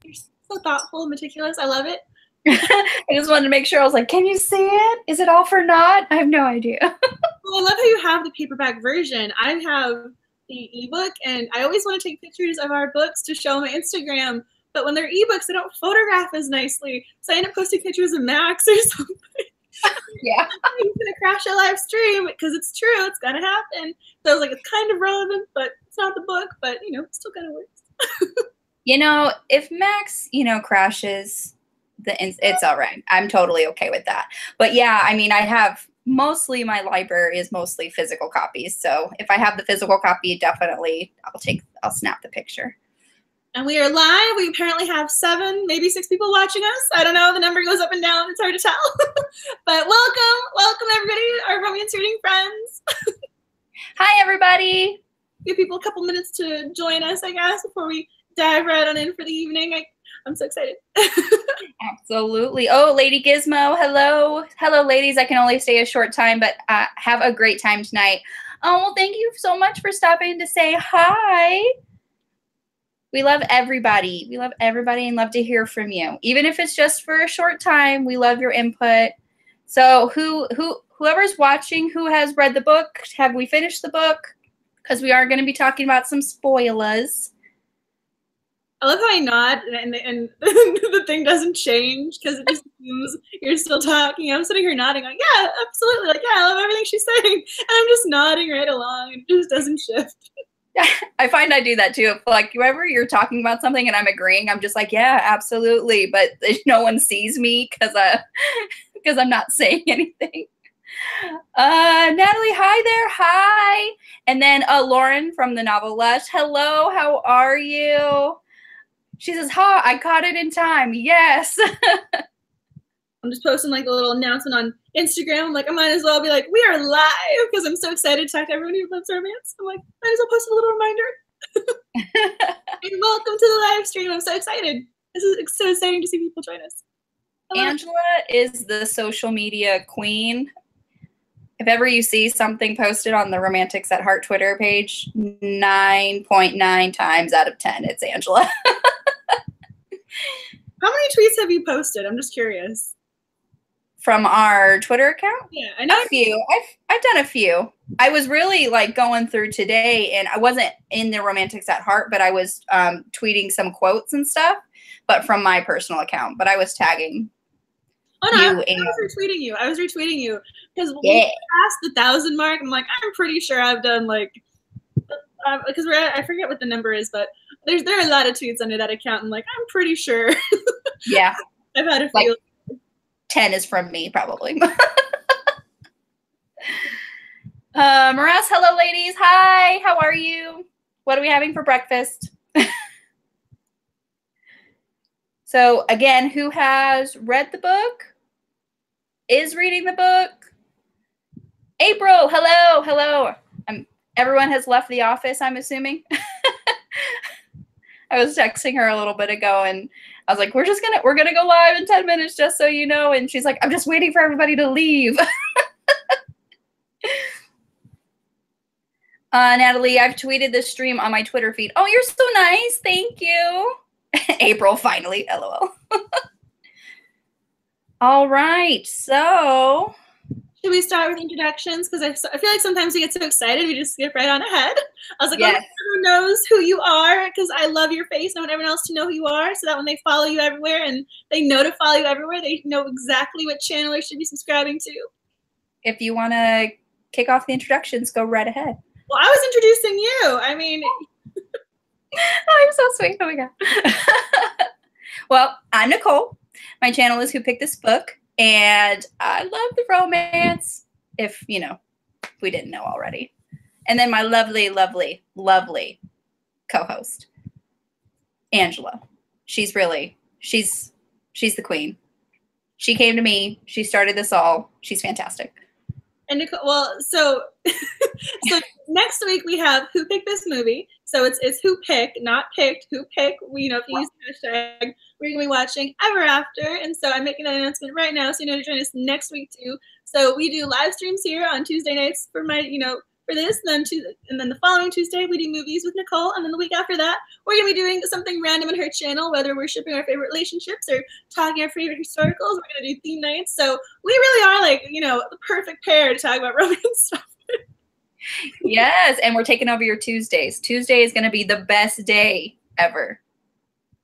You're so thoughtful and meticulous. I love it. I just wanted to make sure. I was like, can you see it? Is it off or not? I have no idea. Well, I love how you have the paperback version. I have the ebook, and I always want to take pictures of our books to show on my Instagram. But when they're ebooks, they don't photograph as nicely. So I end up posting pictures of Max or something. Yeah. He's going to crash a live stream because it's true. It's going to happen. So I was like, it's kind of relevant, but it's not the book. But, you know, it still kind of works. You know, if Max, you know, crashes, it's all right. I'm totally okay with that. But yeah, I mean, I have mostly my library is mostly physical copies. So if I have the physical copy, definitely I'll snap the picture. And we are live. We apparently have 7, maybe 6 people watching us. I don't know. The number goes up and down. It's hard to tell. But welcome everybody, our romance reading friends. Hi, everybody. Give people a couple minutes to join us, I guess, before we dive right on in for the evening. I'm so excited. Absolutely. Oh, Lady Gizmo, hello. Hello, ladies. I can only stay a short time, but have a great time tonight. Oh, well, thank you so much for stopping to say hi. We love everybody. We love everybody and love to hear from you. Even if it's just for a short time, we love your input. So whoever's watching, who has read the book, have we finished the book? Because we are going to be talking about some spoilers. I love how I nod and the thing doesn't change because it just assumes you're still talking. I'm sitting here nodding like, yeah, absolutely. Like, yeah, I love everything she's saying. And I'm just nodding right along and it just doesn't shift. I find I do that too. If, like, whoever you're talking about something and I'm agreeing, I'm just like, yeah, absolutely. But no one sees me because I'm not saying anything. Natalie, hi there. Hi. And then Lauren from the Novel Lush. Hello, how are you? She says, ha, I caught it in time. Yes. I'm just posting like a little announcement on Instagram. I'm like, I might as well be like, we are live because I'm so excited to talk to everyone who loves romance. I'm like, might as well post a little reminder. And welcome to the live stream. I'm so excited. This is so exciting to see people join us. Angela is the social media queen. If ever you see something posted on the Romantics at Heart Twitter page, 9.9 times out of 10, it's Angela. How many tweets have you posted? I'm just curious. From our Twitter account? Yeah, I know. A few. I've done a few. I was really like going through today, and I wasn't in the Romantics at Heart, but I was tweeting some quotes and stuff, but from my personal account. But I was tagging. Oh no, I was retweeting you. I was retweeting you because we passed the 1,000 mark. I'm like, I'm pretty sure I've done like because I forget what the number is, but there are a lot of tweets under that account. I'm like, I'm pretty sure. Yeah, I've had a few. Like 10 is from me, probably. Maras, hello, ladies. Hi, how are you? What are we having for breakfast? So, again, who has read the book? Is reading the book? April, hello, hello. Everyone has left the office, I'm assuming. I was texting her a little bit ago, and I was like, we're gonna go live in 10 minutes, just so you know. And she's like, I'm just waiting for everybody to leave. Natalie, I've tweeted this stream on my Twitter feed. Oh, you're so nice. Thank you. April, finally. LOL. All right. So should we start with introductions? Because I feel like sometimes we get so excited, we just skip right on ahead. I was like, yes. Everyone knows who you are because I love your face. I want everyone else to know who you are so that when they follow you everywhere and they know to follow you everywhere, they know exactly what channel they should be subscribing to. If you want to kick off the introductions, go right ahead. Well, I was introducing you. I mean. Oh, you're so sweet. Oh, my God. Well, I'm Nicole. My channel is Who Picked This Book. And I love the romance, if we didn't know already. And then my lovely, lovely, lovely co-host, Angela. She's the queen. She came to me. She started this all. She's fantastic. And Nicole, well, so next week we have Who Picked This Movie. So it's Who Picked, not Picked. Who Picked. If you use the hashtag, we're going to be watching Ever After. And so I'm making that announcement right now so you know to join us next week too. So we do live streams here on Tuesday nights for my, for this. And then the following Tuesday, we do movies with Nicole. And then the week after that, we're going to be doing something random on her channel, whether we're shipping our favorite relationships or talking our favorite historicals. We're going to do theme nights. So we really are like, you know, the perfect pair to talk about romance stuff. Yes, and we're taking over your Tuesdays. Tuesday is going to be the best day ever.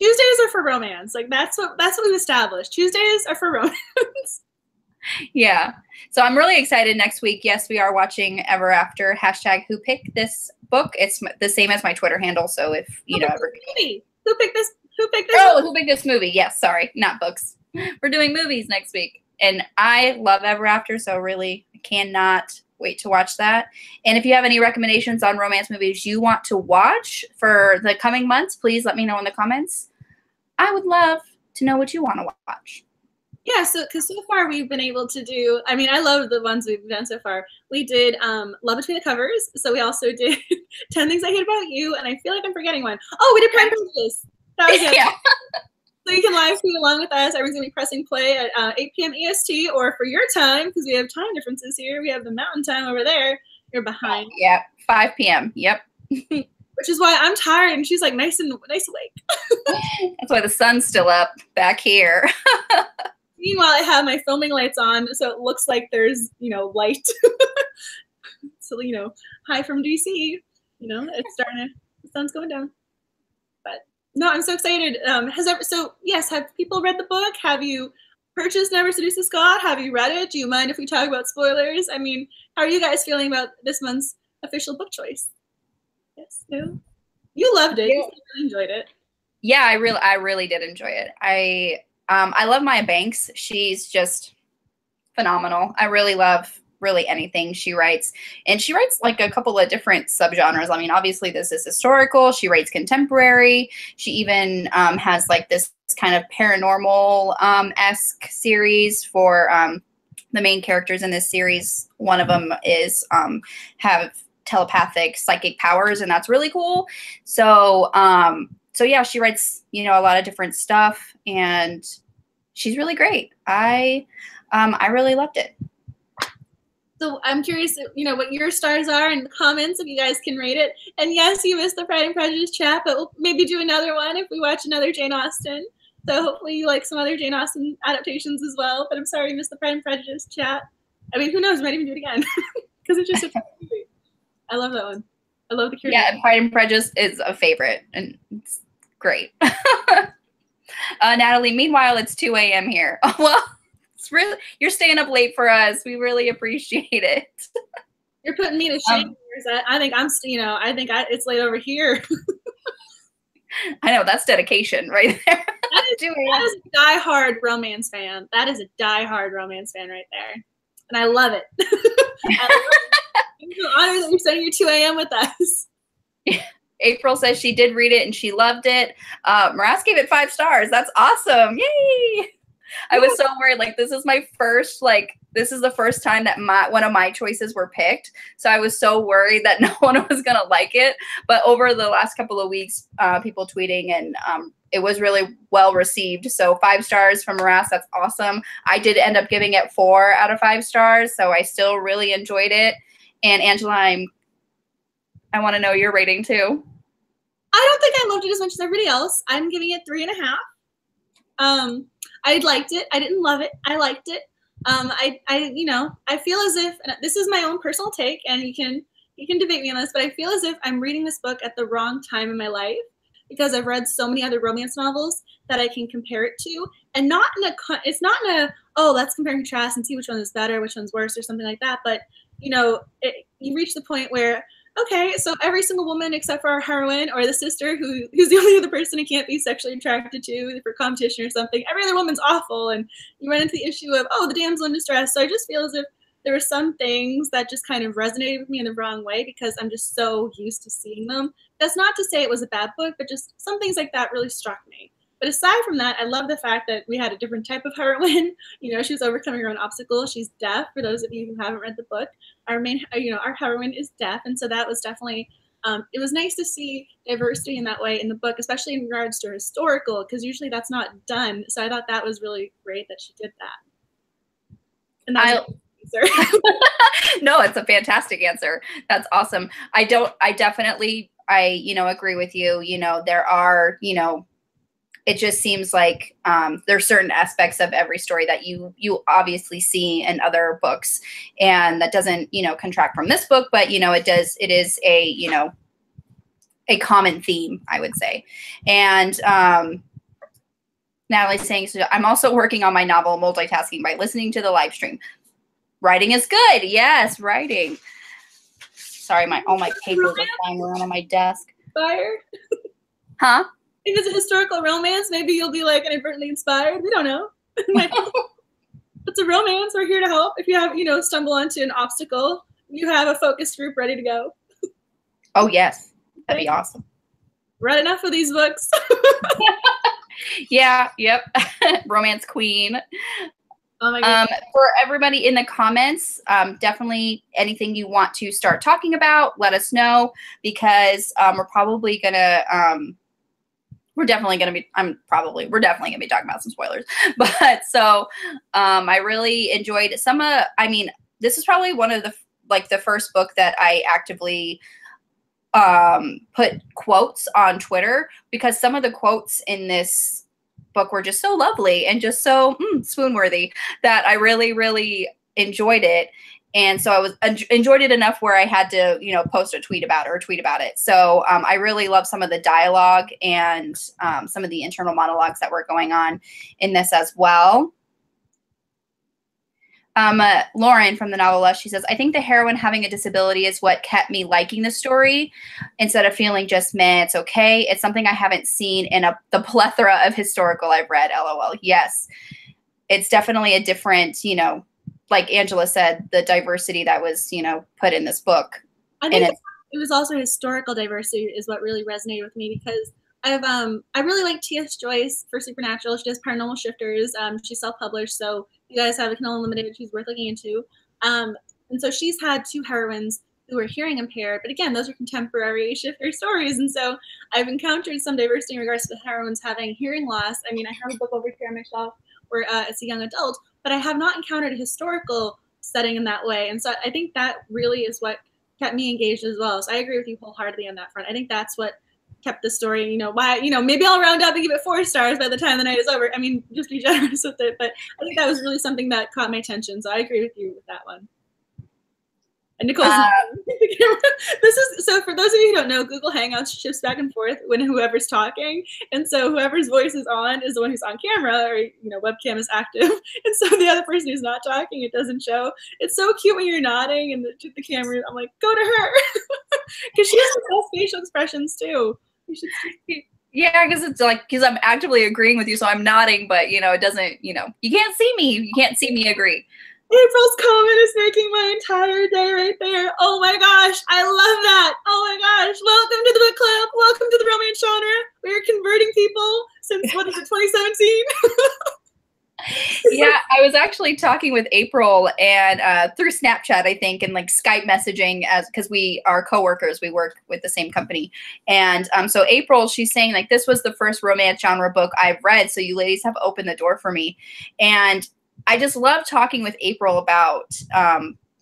Tuesdays are for romance. Like that's what we've established. Tuesdays are for romance. Yeah. So I'm really excited next week. Yes, we are watching Ever After. # who picked this book. It's the same as my Twitter handle. So if you know ever. Who picked this? Who picked this? Oh, who picked this movie? Yes, sorry, not books. We're doing movies next week. And I love Ever After, so really cannot wait to watch that. And if you have any recommendations on romance movies you want to watch for the coming months, please let me know in the comments. I would love to know what you want to watch. Yeah, because so far we've been able to do, I mean, I love the ones we've done so far. We did Love Between the Covers. So we also did 10 Things I Hate About You. And I feel like I'm forgetting one. Oh, we did Prime Prejudice. That was it. Yeah. So you can live tweet along with us. Everyone's going to be pressing play at 8 p.m. EST, or for your time, because we have time differences here. We have the mountain time over there. You're behind. Yeah, 5 p.m. Yep. Which is why I'm tired, and she's like nice awake. That's why the sun's still up back here. Meanwhile, I have my filming lights on, so it looks like there's, you know, light. So, you know, hi from DC. You know, it's starting to, the sun's going down. But no, I'm so excited. Have people read the book? Have you purchased Never Seduce a Scot? Have you read it? Do you mind if we talk about spoilers? I mean, how are you guys feeling about this month's official book choice? Yes, no? You loved it. Yeah. You really enjoyed it. Yeah, I really did enjoy it. I love Maya Banks. She's just phenomenal. I really love anything she writes. And she writes like a couple of different subgenres. I mean, obviously this is historical. She writes contemporary. She even has like this kind of paranormal-esque series for the main characters in this series. One of them is have telepathic psychic powers, and that's really cool. So yeah, she writes, you know, a lot of different stuff, and she's really great. I really loved it. So I'm curious, you know, what your stars are in the comments, if you guys can rate it. And yes, you missed the Pride and Prejudice chat, but we'll maybe do another one if we watch another Jane Austen. So hopefully you like some other Jane Austen adaptations as well. But I'm sorry you missed the Pride and Prejudice chat. I mean, who knows? We might even do it again because it's just a fun movie. I love that one. I love the curiosity. Yeah, Pride and Prejudice is a favorite, and it's great. Natalie, meanwhile, it's 2 a.m. here. Oh, well, it's really, you're staying up late for us. We really appreciate it. You're putting me to shame. I think it's late over here. I know, that's dedication right there. That is a diehard romance fan. That is a diehard romance fan right there. And I love it. I'm so honored that you're spending your 2 a.m. with us. April says she did read it and she loved it. Maras gave it 5 stars. That's awesome. Yay! I was so worried. Like, this is the first time that one of my choices were picked. So I was so worried that no one was going to like it. But over the last couple of weeks, people tweeting, and it was really well received. So 5 stars from Maras. That's awesome. I did end up giving it 4 out of 5 stars. So I still really enjoyed it. And Angela, I want to know your rating too. I don't think I loved it as much as everybody else. I'm giving it 3.5. I liked it. I didn't love it. I liked it. I feel as if, and this is my own personal take, and you can debate me on this, but I feel as if I'm reading this book at the wrong time in my life, because I've read so many other romance novels that I can compare it to, and it's not in a, oh, let's compare and contrast and see which one is better, which one's worse, or something like that. But you reach the point where, okay, so every single woman except for our heroine or the sister who's the only other person he can't be sexually attracted to for competition or something, every other woman's awful, and you run into the issue of, oh, the damsel in distress. So I just feel as if there were some things that just kind of resonated with me in the wrong way because I'm just so used to seeing them. That's not to say it was a bad book, but just some things like that really struck me. But aside from that, I love the fact that we had a different type of heroine. You know, she was overcoming her own obstacles. She's deaf, for those of you who haven't read the book. Our heroine is deaf. And so that was definitely, it was nice to see diversity in that way in the book, especially in regards to historical, because usually that's not done. So I thought that was really great that she did that. And answer. No, it's a fantastic answer. That's awesome. I definitely, agree with you. There are, it just seems like there's certain aspects of every story that you obviously see in other books, and that doesn't, contract from this book, but, it is a common theme, I would say. And Natalie's saying, so I'm also working on my novel, multitasking by listening to the live stream. Writing is good. Yes, writing. Sorry, all my papers are flying around on my desk. Inspired? Huh? If it's a historical romance, maybe you'll be like inadvertently inspired. We don't know. It's a romance. We're here to help. If you have, stumble onto an obstacle, you have a focus group ready to go. Oh, yes. That'd be awesome. Read enough of these books. Yeah. Yep. Romance queen. Oh my God. For everybody in the comments, definitely anything you want to start talking about, let us know, because we're definitely going to be talking about some spoilers. But so I really enjoyed this is probably one of the first book that I actively put quotes on Twitter, because some of the quotes in this book were just so lovely and just so swoon-worthy that I really, really enjoyed it. And so I enjoyed it enough where I had to, post a tweet about it or tweet about it. So I really love some of the dialogue and some of the internal monologues that were going on in this as well. Lauren from the Novella, she says, I think the heroine having a disability is what kept me liking the story instead of feeling just, meh, it's okay. It's something I haven't seen in the plethora of historical I've read, LOL. Yes, it's definitely a different, like Angela said, the diversity that was, put in this book. I think it was also historical diversity is what really resonated with me, because I really like T.S. Joyce for Supernatural. She does Paranormal Shifters. She's self-published, so you guys have a Kindle Unlimited. She's worth looking into. And so she's had two heroines who are hearing impaired, but again, those are contemporary shifter stories. And so I've encountered some diversity in regards to the heroines having hearing loss. I mean, I have a book over here on my shelf where it's a young adult, but I have not encountered a historical setting in that way. And so I think that really is what kept me engaged as well. So I agree with you wholeheartedly on that front. I think that's what kept the story, maybe I'll round up and give it 4 stars by the time the night is over. I mean, just be generous with it. But I think that was really something that caught my attention. So I agree with you with that one. And Nicole's this is, so for those of you who don't know, Google Hangouts shifts back and forth when whoever's talking. And so whoever's voice is on is the one who's on camera, or, webcam is active. And so the other person who's not talking, it doesn't show. It's so cute when you're nodding and the camera, I'm like, go to her. Because she has the best facial expressions too. You should see. Yeah, because I'm actively agreeing with you, so I'm nodding, but it doesn't, you can't see me. You can't see me agree. April's comment is making my entire day right there. Oh my gosh, I love that. Oh my gosh, welcome to the book club. Welcome to the romance genre. We are converting people since, 2017? Yeah, I was actually talking with April and through Snapchat, I think, and like Skype messaging, because we are coworkers. We work with the same company. And so April, she's saying like, this was the first romance genre book I've read. So you ladies have opened the door for me. And I just love talking with April about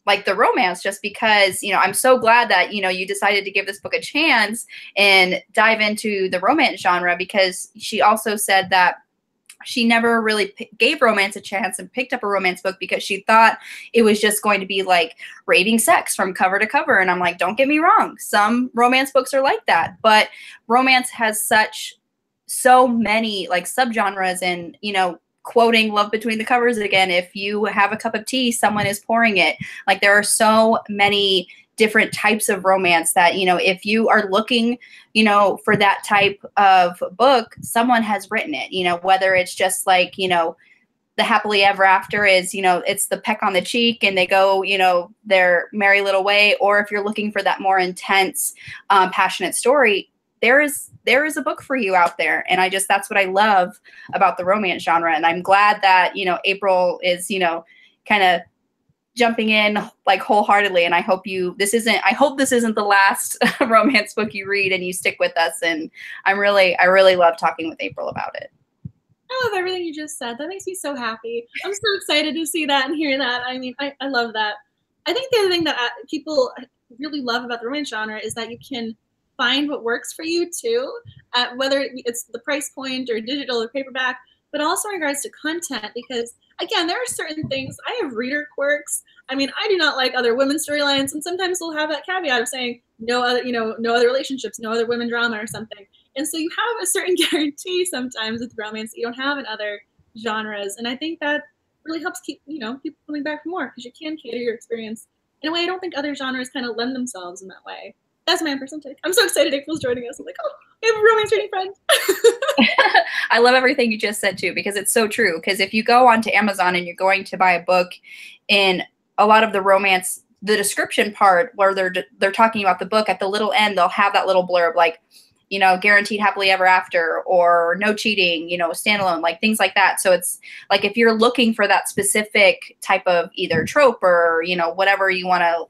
like the romance, just because, I'm so glad that, you decided to give this book a chance and dive into the romance genre, because she also said that she never really gave romance a chance and picked up a romance book because she thought it was just going to be like raving sex from cover to cover. And I'm like, don't get me wrong. Some romance books are like that, but romance has so many like subgenres, and, quoting love between the covers again, if you have a cup of tea, someone is pouring it. Like, there are so many different types of romance that, if you are looking, for that type of book, someone has written it, whether it's just like, the happily ever after is, it's the peck on the cheek and they go, their merry little way. Or if you're looking for that more intense, passionate story, there is a book for you out there. And that's what I love about the romance genre. And I'm glad that, April is, kind of jumping in like wholeheartedly. And I hope this isn't the last romance book you read and you stick with us. And I really love talking with April about it. I love everything you just said. That makes me so happy. I'm so excited to see that and hear that. I mean, I love that. I think the other thing that people really love about the romance genre is that you can find what works for you too, whether it's the price point or digital or paperback, but also in regards to content, because again, there are certain things. I have reader quirks. I mean, I do not like other women's storylines, and sometimes they'll have that caveat of saying no other, no other relationships, no other women drama or something. And so you have a certain guarantee sometimes with romance that you don't have in other genres. And I think that really helps keep, people coming back for more, because you can cater your experience in a way I don't think other genres kind of lend themselves in that way. That's my own personal take. I'm so excited April's joining us. I'm like, oh, I have a romance reading friend. I love everything you just said too, because it's so true. Because if you go onto Amazon and you're going to buy a book, in a lot of the romance, the description part where they're talking about the book, at the little end, they'll have that little blurb like, guaranteed happily ever after, or no cheating, standalone, like things like that. So it's like, if you're looking for that specific type of either trope or, whatever you want to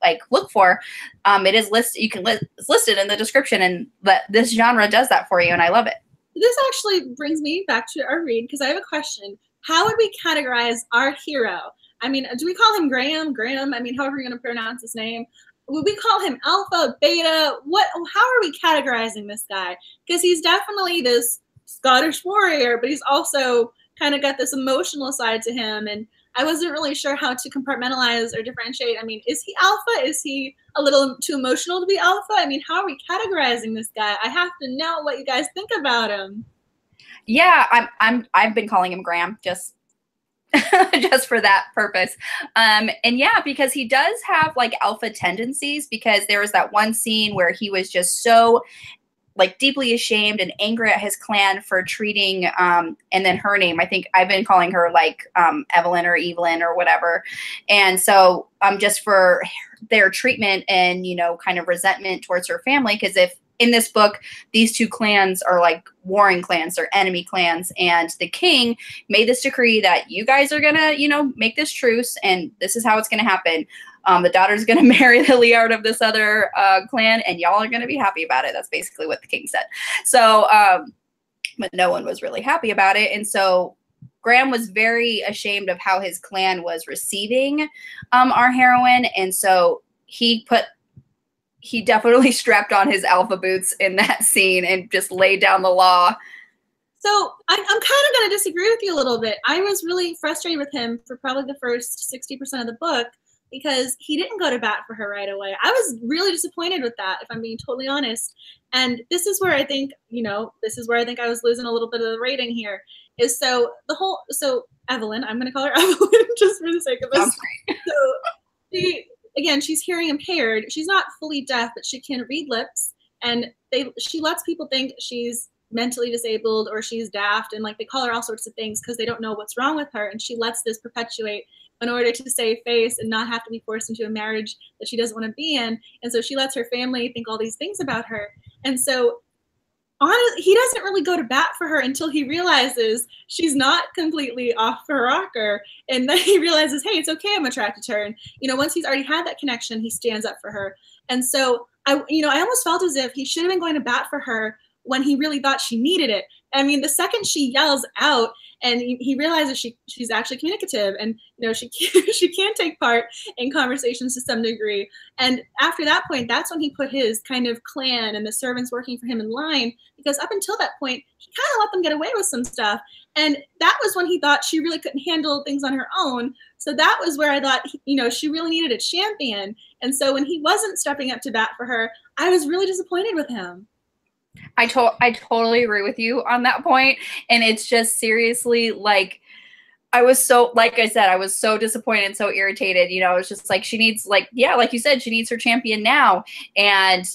like look for, it is listed. It's listed in the description, and this genre does that for you, and I love it. This actually brings me back to our read, because I have a question. How would we categorize our hero? I mean, do we call him Graeme? I mean, however you're going to pronounce his name. Would we call him alpha, beta? How are we categorizing this guy? Because he's definitely this Scottish warrior, but he's also kind of got this emotional side to him. And I wasn't really sure how to compartmentalize or differentiate. I mean, is he alpha? Is he a little too emotional to be alpha? I mean, how are we categorizing this guy? I have to know what you guys think about him. Yeah, I've been calling him Graeme, just just for that purpose. And yeah, because he does have like alpha tendencies, because there was that one scene where he was just so like deeply ashamed and angry at his clan for treating, and then her name, I think I've been calling her like Eveline or Eveline or whatever. And so just for their treatment and, kind of resentment towards her family, because if in this book, these two clans are like warring clans, they're enemy clans, and the king made this decree that you guys are gonna, make this truce, and this is how it's gonna happen. The daughter's gonna marry the Liard of this other clan, and y'all are gonna be happy about it. That's basically what the king said. So, but no one was really happy about it, and so Graeme was very ashamed of how his clan was receiving our heroine, and so he definitely strapped on his alpha boots in that scene and just laid down the law. So I'm kind of going to disagree with you a little bit. I was really frustrated with him for probably the first 60% of the book, because he didn't go to bat for her right away. I was really disappointed with that, if I'm being totally honest. And this is where I think, I was losing a little bit of the rating here. So Eveline, I'm going to call her Eveline just for the sake of this. So again, she's hearing impaired. She's not fully deaf, but she can read lips, and she lets people think she's mentally disabled or she's daft, and like they call her all sorts of things because they don't know what's wrong with her, and she lets this perpetuate in order to save face and not have to be forced into a marriage that she doesn't want to be in. And so she lets her family think all these things about her. And so he doesn't really go to bat for her until he realizes she's not completely off her rocker. And then he realizes, hey, it's okay, I'm attracted to her. And, once he's already had that connection, he stands up for her. And so I almost felt as if he should have been going to bat for her when he really thought she needed it. I mean, the second she yells out and he realizes she's actually communicative, and she can take part in conversations to some degree. And after that point, that's when he put his kind of clan and the servants working for him in line, because up until that point, he kind of let them get away with some stuff. And that was when he thought she really couldn't handle things on her own. So that was where I thought, she really needed a champion. And so when he wasn't stepping up to bat for her, I was really disappointed with him. I totally agree with you on that point. And it's just seriously like, I was so disappointed and so irritated. It's just like, she needs like you said, she needs her champion now. And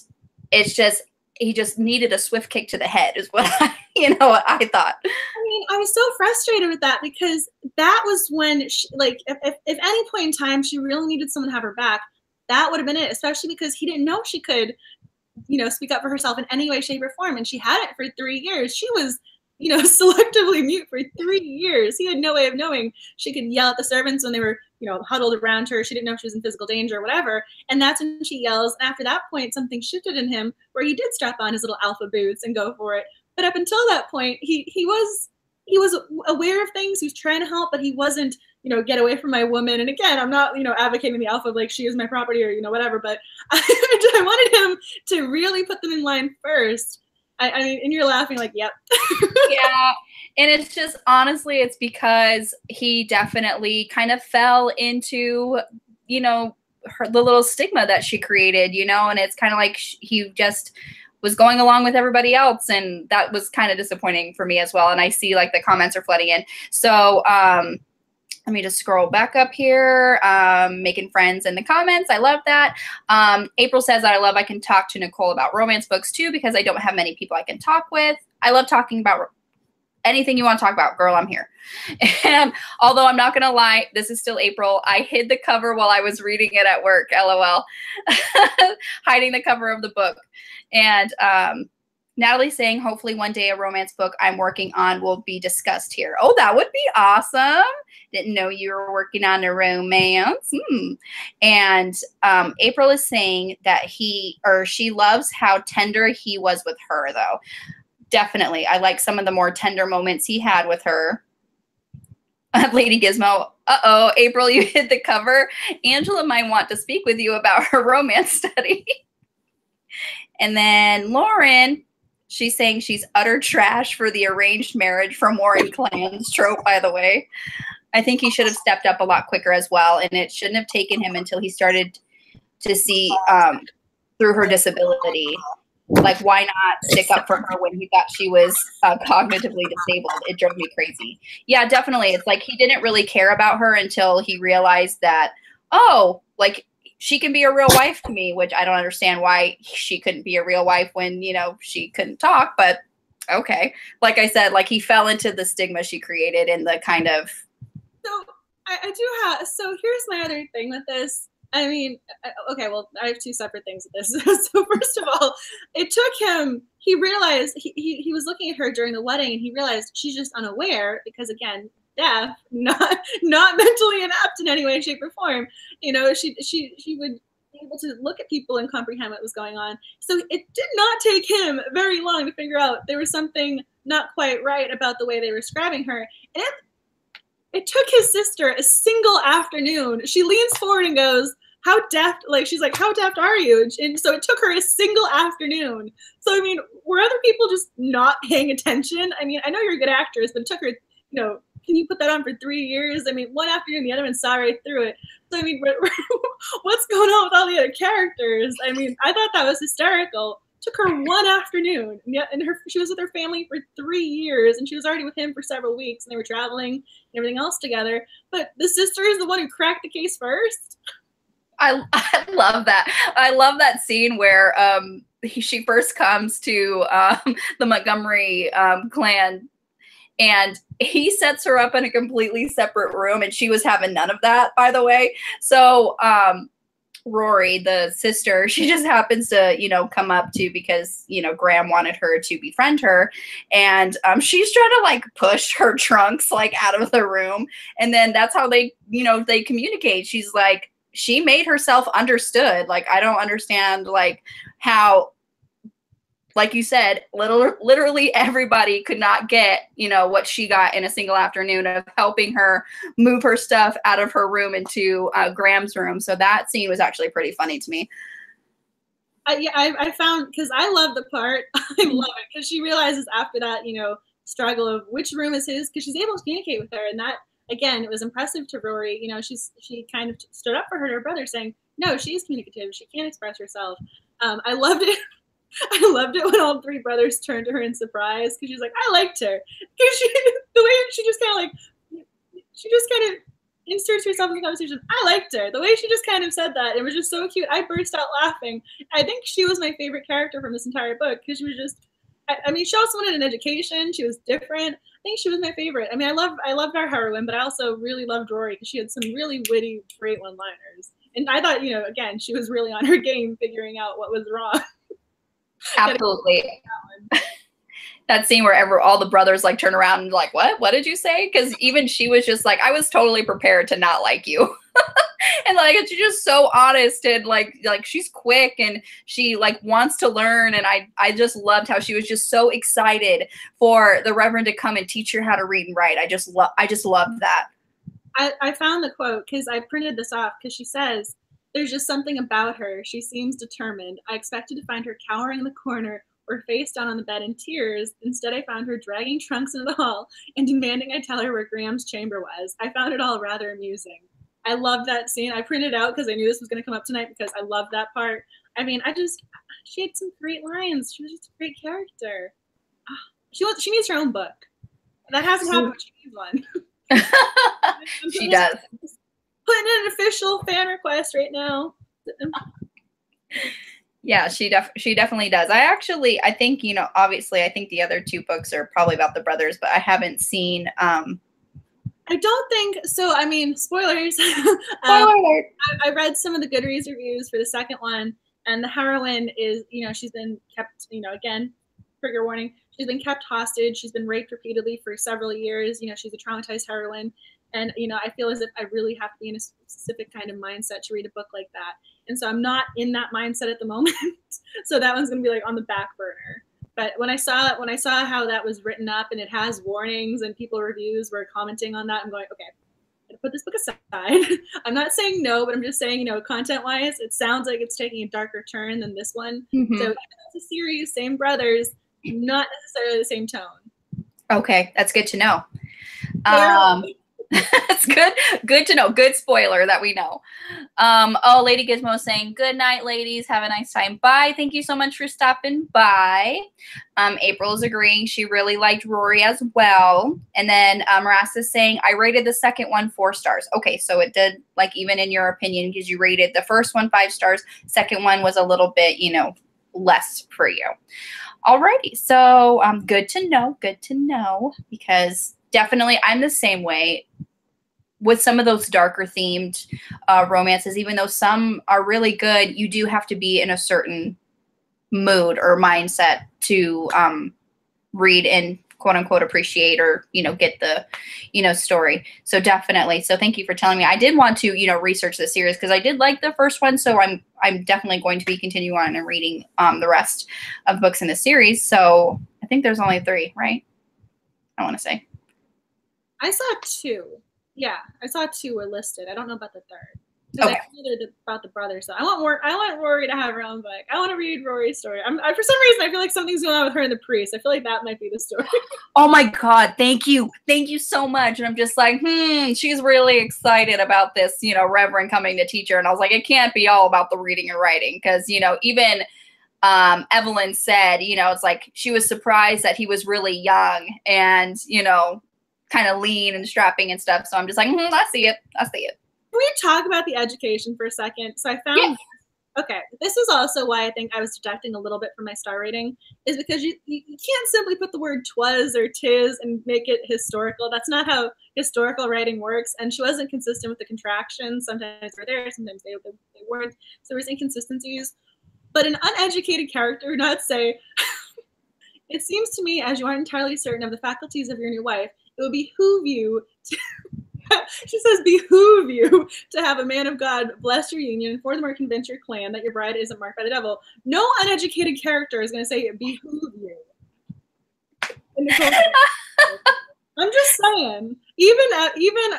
it's just, he just needed a swift kick to the head is what I thought. I mean, I was so frustrated with that, because that was when she, like, if any point in time she really needed someone to have her back, that would have been it, especially because he didn't know she could speak up for herself in any way, shape, or form. And she hadn't for 3 years. She was, selectively mute for 3 years. He had no way of knowing. She could yell at the servants when they were, huddled around her. She didn't know if she was in physical danger or whatever. And that's when she yells. And after that point, something shifted in him where he did strap on his little alpha boots and go for it. But up until that point, he was, he was aware of things. He was trying to help, but he wasn't, you know, get away from my woman. And again, I'm not, you know, advocating the alpha of like she is my property or, you know, whatever. But I wanted him to really put them in line first. I mean, and you're laughing like, yep. Yeah. And it's just, honestly, it's because he definitely kind of fell into, you know, the little stigma that she created, you know, and it's kind of like he just was going along with everybody else. And that was kind of disappointing for me as well. And I see like the comments are flooding in. So, let me just scroll back up here. Making friends in the comments. I love that. April says that I can talk to Nicole about romance books too, because I don't have many people I can talk with. I love talking about anything you want to talk about, girl, I'm here. And although I'm not going to lie, this is still April. I hid the cover while I was reading it at work, LOL. Hiding the cover of the book. And Natalie saying, hopefully one day a romance book I'm working on will be discussed here. Oh, that would be awesome. Didn't know you were working on a romance. And April is saying that she loves how tender he was with her, though. Definitely. I like some of the more tender moments he had with her. Lady Gizmo. Uh-oh, April, you hit the cover. Angela might want to speak with you about her romance study. And then Lauren, she's saying she's utter trash for the arranged marriage from Warren clans trope, by the way. I think he should have stepped up a lot quicker as well, and it shouldn't have taken him until he started to see through her disability. Like, why not stick up for her when he thought she was cognitively disabled? It drove me crazy. Yeah, definitely. It's like he didn't really care about her until he realized that, oh, like, she can be a real wife to me, which I don't understand why she couldn't be a real wife when, you know, she couldn't talk. But okay. Like I said, like he fell into the stigma she created and the kind of. So I do have, so here's my other thing with this. I mean, okay, well, I have two separate things with this. So first of all, it took him, he realized, he was looking at her during the wedding and he realized she's just unaware because, again, deaf, not mentally inept in any way, shape, or form. You know, she would be able to look at people and comprehend what was going on. So it did not take him very long to figure out there was something not quite right about the way they were describing her. And it took his sister a single afternoon. She leans forward and goes, how daft, like, she's like, how daft are you? And so it took her a single afternoon. So, I mean, were other people just not paying attention? I mean, I know you're a good actress, but it took her, you know, can you put that on for 3 years? I mean, one afternoon, the other one saw right through it. So, I mean, what's going on with all the other characters? I mean, I thought that was hysterical. Took her one afternoon, and she was with her family for 3 years, and she was already with him for several weeks, and they were traveling and everything else together. But the sister is the one who cracked the case first. I love that. I love that scene where she first comes to the Montgomery clan, and he sets her up in a completely separate room, and she was having none of that, by the way. So Rory, the sister, she just happens to, you know, come up to because, you know, Graeme wanted her to befriend her. And she's trying to like push her trunks like out of the room. And then that's how they, you know, they communicate. She's like, she made herself understood. Like, I don't understand like how, like you said, literally everybody could not get, you know, what she got in a single afternoon of helping her move her stuff out of her room into Graham's room. So that scene was actually pretty funny to me. I found, because I love the part, I love it, because she realizes after that, you know, struggle of which room is his, because she's able to communicate with her. And that, again, it was impressive to Rory. You know, she kind of stood up for her to her brother, saying, no, she's communicative. She can express herself. I loved it. I loved it when all three brothers turned to her in surprise because she was like, I liked her. Because the way she just kind of inserts herself in the conversation. I liked her. The way she just kind of said that, it was just so cute. I burst out laughing. I think she was my favorite character from this entire book because she was just, I mean, she also wanted an education. She was different. I think she was my favorite. I mean, I loved our heroine, but I also really loved Rory because she had some really witty, great one-liners. And I thought, you know, again, she was really on her game figuring out what was wrong. Absolutely. That scene where all the brothers like turn around and like, what did you say? Because even she was just like, I was totally prepared to not like you. And like she's just so honest and like she's quick and she like wants to learn. And I just loved how she was just so excited for the Reverend to come and teach her how to read and write. I just loved that. I found the quote because I printed this off because she says, "There's just something about her. She seems determined. I expected to find her cowering in the corner or face down on the bed in tears. Instead, I found her dragging trunks into the hall and demanding I tell her where Graham's chamber was. I found it all rather amusing." I loved that scene. I printed it out because I knew this was going to come up tonight because I loved that part. I mean, she had some great lines. She was just a great character. She needs her own book. That hasn't happened, but she needs one. She does. Putting in an official fan request right now. Yeah, she definitely does. I think, you know, obviously I think the other two books are probably about the brothers, but I haven't seen I don't think so. I mean, spoilers. I read some of the Goodreads reviews for the second one, and the heroine is, you know, she's been kept, you know, again, trigger warning, she's been kept hostage. She's been raped repeatedly for several years. You know, she's a traumatized heroine. And, you know, I feel as if I really have to be in a specific kind of mindset to read a book like that. And so I'm not in that mindset at the moment. So that one's going to be like on the back burner. But when I saw how that was written up and it has warnings and people reviews were commenting on that, I'm going, okay, I'm gonna put this book aside. I'm not saying no, but I'm just saying, you know, content-wise, it sounds like it's taking a darker turn than this one. Mm-hmm. So it's a series, same brothers, not necessarily the same tone. Okay, that's good to know. That's good to know. Good spoiler that we know. Oh, Lady Gizmo saying, good night, ladies. Have a nice time. Bye. Thank you so much for stopping by. April is agreeing. She really liked Rory as well. And then Ras is saying, I rated the second one 4 stars. Okay, so it did, like, even in your opinion, because you rated the first one 5 stars. Second one was a little bit, you know, less for you. Alrighty. So good to know, because definitely I'm the same way with some of those darker themed romances. Even though some are really good, you do have to be in a certain mood or mindset to read and quote unquote appreciate or, you know, get the, you know, story. So definitely. So thank you for telling me. I did want to, you know, research the series because I did like the first one. So I'm definitely going to be continuing on and reading the rest of books in the series. So I think there's only 3, right? I want to say. I saw 2. Yeah, I saw 2 were listed. I don't know about the third. Okay. I know about the brothers. So I want Rory to have her own book. I want to read Rory's story. For some reason, I feel like something's going on with her and the priest. I feel like that might be the story. Oh my God! Thank you so much. And I'm just like, she's really excited about this, you know, Reverend coming to teach her. And I was like, it can't be all about the reading and writing, because, you know, even Eveline said, you know, it's like she was surprised that he was really young and, you know, kind of lean and strapping and stuff. So I'm just like, I see it. Can we talk about the education for a second? So I found, okay, this is also why I think I was deducting a little bit from my star rating, is because you can't simply put the word twas or tis and make it historical. That's not how historical writing works. And she wasn't consistent with the contractions. Sometimes they were there, sometimes they weren't. So there was inconsistencies. But an uneducated character would not say, it seems to me, as you aren't entirely certain of the faculties of your new wife, it would behoove you to, she says, behoove you to have a man of God bless your union and furthermore convince your clan that your bride isn't marked by the devil. No uneducated character is going to say it behoove you. I'm just saying, even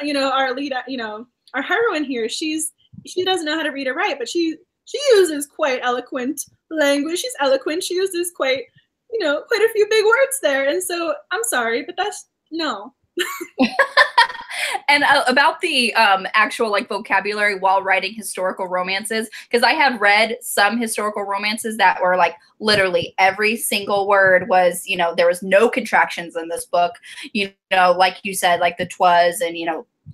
you know, our lead, you know, our heroine here, she doesn't know how to read or write, but she uses quite eloquent language. She's eloquent. She uses quite a few big words there. And so I'm sorry, but that's no. And about the actual like vocabulary while writing historical romances, because I have read some historical romances that were like literally every single word was, you know, there was no contractions in this book, you know, like you said, like the twas and, you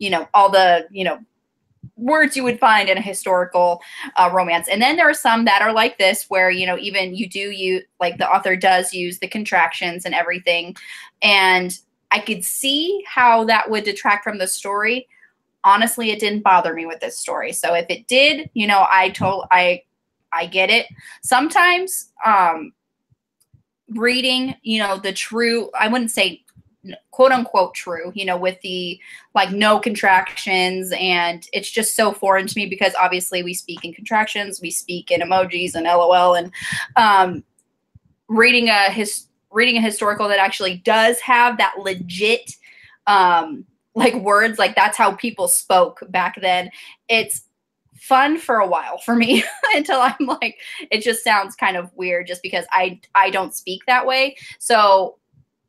know, all the, you know, words you would find in a historical romance. And then there are some that are like this where, you know, even you like the author does use the contractions and everything. And I could see how that would detract from the story. Honestly, it didn't bother me with this story. So if it did, you know, I get it. Sometimes reading, you know, the true, I wouldn't say quote unquote true, you know, with the like no contractions. And it's just so foreign to me because obviously we speak in contractions, we speak in emojis and LOL, and reading a historical that actually does have that legit like words, like that's how people spoke back then. It's fun for a while for me until I'm like, it just sounds kind of weird just because I don't speak that way. So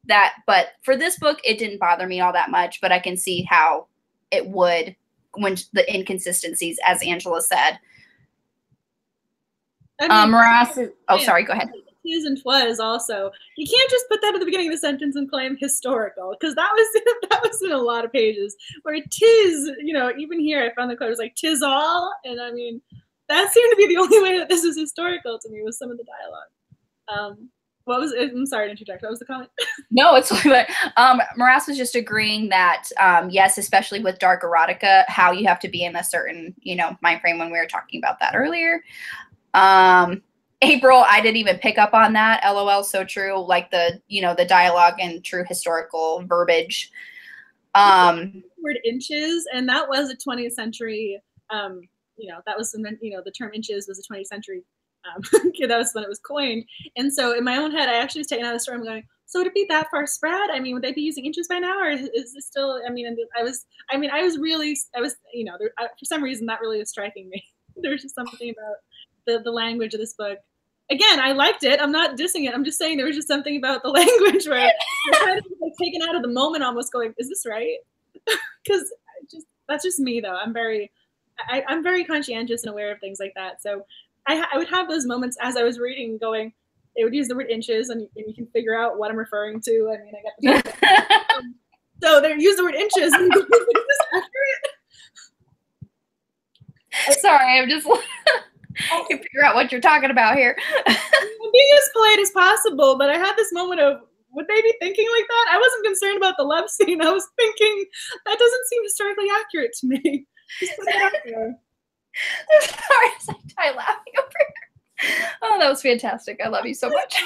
that, but for this book, it didn't bother me all that much, but I can see how it would when the inconsistencies, as Angela said. I mean, oh, sorry, go ahead. Tis and twas also. You can't just put that at the beginning of the sentence and claim historical, because that was in a lot of pages. Where tis, you know, even here I found the quote was like tis all, and I mean that seemed to be the only way that this is historical to me was some of the dialogue. What was it? I'm sorry to interject. What was the comment? No, it's like Morass was just agreeing that yes, especially with dark erotica, how you have to be in a certain, you know, mind frame when we were talking about that earlier. April, I didn't even pick up on that. LOL, so true. Like the, you know, the dialogue and true historical verbiage. Word inches, and that was a 20th century. You know, that was you know, the term inches was a 20th century. That was when it was coined. And so in my own head, I actually was taken out of the story. I'm going, so would it be that far spread? I mean, would they be using inches by now, or is this still? I mean, I was, you know, for some reason that really was striking me. There's just something about the language of this book. Again, I liked it. I'm not dissing it. I'm just saying there was just something about the language where I kind of like taken out of the moment, almost going, "Is this right?" Because that's just me, though. I'm very conscientious and aware of things like that. So I would have those moments as I was reading, going, they would use the word inches, and you can figure out what I'm referring to. I mean, I got the so they use the word inches. And is this accurate? Sorry, I'm just. You figure out what you're talking about here. I'm being as polite as possible, but I had this moment of, would they be thinking like that? I wasn't concerned about the love scene. I was thinking, that doesn't seem historically accurate to me. Just put it out there. Sorry, I'm laughing over here. Oh, that was fantastic. I love you so much.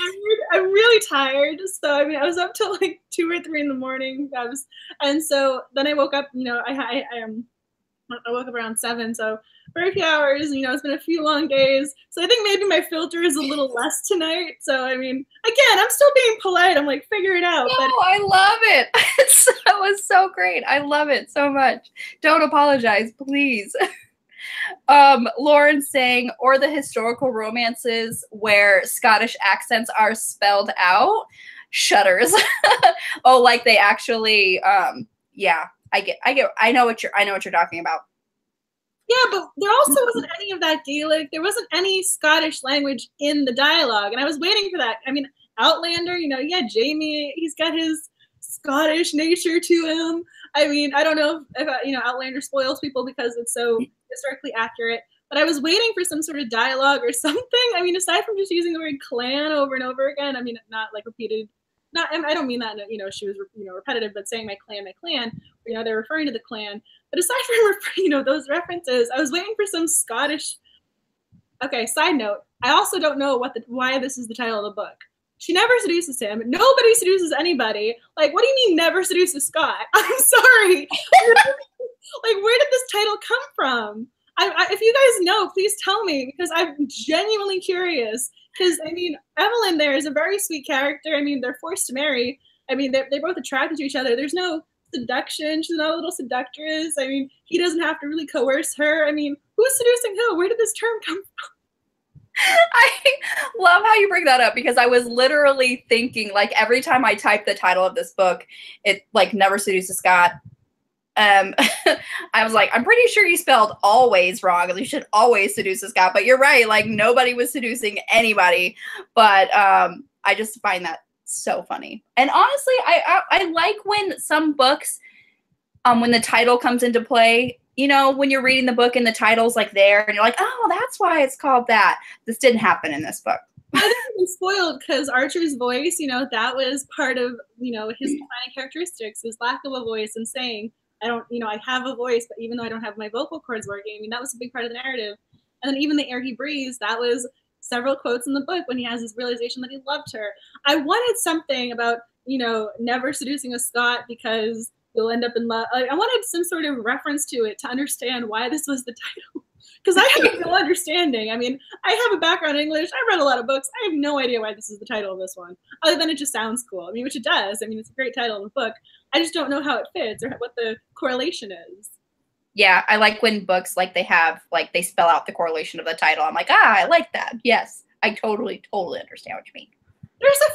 I'm really tired. So, I mean, I was up till like 2 or 3 in the morning. And so then I woke up, you know, I woke up around 7, so for a few hours, you know, it's been a few long days. So I think maybe my filter is a little less tonight. So, I mean, again, I'm still being polite. I'm like, figure it out. No, but I love it. That was so great. I love it so much. Don't apologize, please. Lauren saying, or the historical romances where Scottish accents are spelled out. Shudders. Oh, like they actually, yeah. I know what you're talking about. Yeah, but there also wasn't any of that Gaelic. There wasn't any Scottish language in the dialogue, and I was waiting for that. I mean, Outlander, you know, yeah, Jamie, he's got his Scottish nature to him. I mean, I don't know if you know, Outlander spoils people because it's so historically accurate, but I was waiting for some sort of dialogue or something. I mean, aside from just using the word clan over and over again, I mean, not like repeated. Not, I don't mean that, you know, she was, you know, repetitive, but saying my clan, you know, they're referring to the clan. But aside from, you know, those references, I was waiting for some Scottish. Okay, side note, I also don't know why this is the title of the book. She never seduces him. Nobody seduces anybody. Like, what do you mean never seduces Scot? I'm sorry. Like, where did this title come from? If you guys know, please tell me, because I'm genuinely curious. Because, I mean, Eveline there is a very sweet character. I mean, they're forced to marry. I mean, they're both attracted to each other. There's no seduction. She's not a little seductress. I mean, he doesn't have to really coerce her. I mean, who's seducing who? Where did this term come from? I love how you bring that up, because I was literally thinking, like, every time I type the title of this book, it, like, never seduces Scot. I was like, I'm pretty sure you spelled always wrong. You should always seduce a Scot. But you're right. Like, nobody was seducing anybody. But I just find that so funny. And honestly, I like when some books, when the title comes into play, you know, when you're reading the book and the title's like there and you're like, oh, that's why it's called that. This didn't happen in this book. I think I've been spoiled because Archer's voice, you know, that was part of, you know, his defining characteristics, his lack of a voice and saying, I don't, you know, I have a voice, but even though I don't have my vocal cords working, I mean, that was a big part of the narrative. And then even the air he breathes, that was several quotes in the book when he has his realization that he loved her. I wanted something about you know, never seducing a Scot because you'll end up in love. I wanted some sort of reference to it to understand why this was the title. Because I have no understanding. I mean, I have a background in English. I've read a lot of books. I have no idea why this is the title of this one, other than it just sounds cool. I mean, which it does. I mean, it's a great title of a book. I just don't know how it fits or what the correlation is. Yeah, I like when books, like, they have, like, they spell out the correlation of the title. I'm like, I like that. Yes, I totally understand what you mean. There's a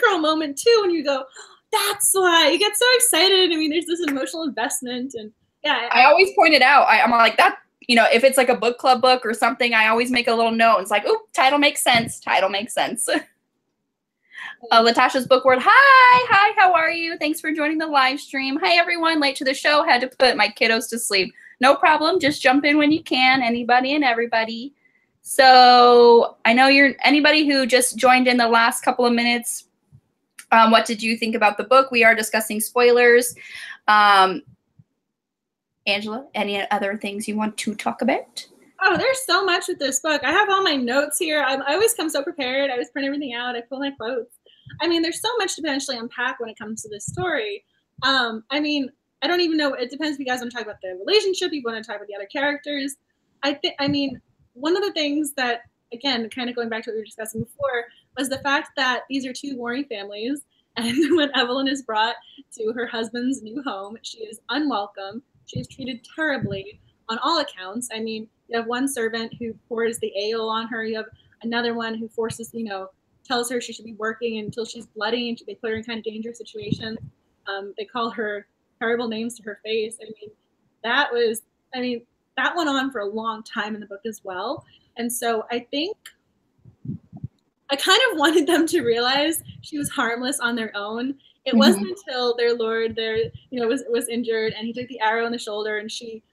fangirl moment, too, when you go, that's why. You get so excited. I mean, there's this emotional investment. And yeah. I always point it out. I'm like, that, you know, if it's like a book club book or something, I always make a little note. It's like, oh, title makes sense. Title makes sense. Latasha's book word. Hi, how are you? Thanks for joining the live stream. Hi, everyone. Late to the show. Had to put my kiddos to sleep. No problem. Just jump in when you can. Anybody and everybody. So I know you're anybody who just joined in the last couple of minutes. What did you think about the book? We are discussing spoilers. Angela, any other things you want to talk about? Oh, there's so much with this book. I have all my notes here. I always come so prepared. I always print everything out. I pull my quotes. I mean, there's so much to potentially unpack when it comes to this story. I mean, I don't even know. It depends if you guys want to talk about the relationship. You want to talk about the other characters. I mean, one of the things that, again, kind of going back to what we were discussing before, was the fact that these are two warring families. And when Eveline is brought to her husband's new home, she is unwelcome. She is treated terribly on all accounts. I mean, you have one servant who pours the ale on her. You have another one who forces, you know, tells her she should be working until she's bloody, and they put her in kind of dangerous situations. They call her terrible names to her face. I mean, that went on for a long time in the book as well. And so I think I kind of wanted them to realize she was harmless on their own. It wasn't until their lord was injured and he took the arrow in the shoulder and she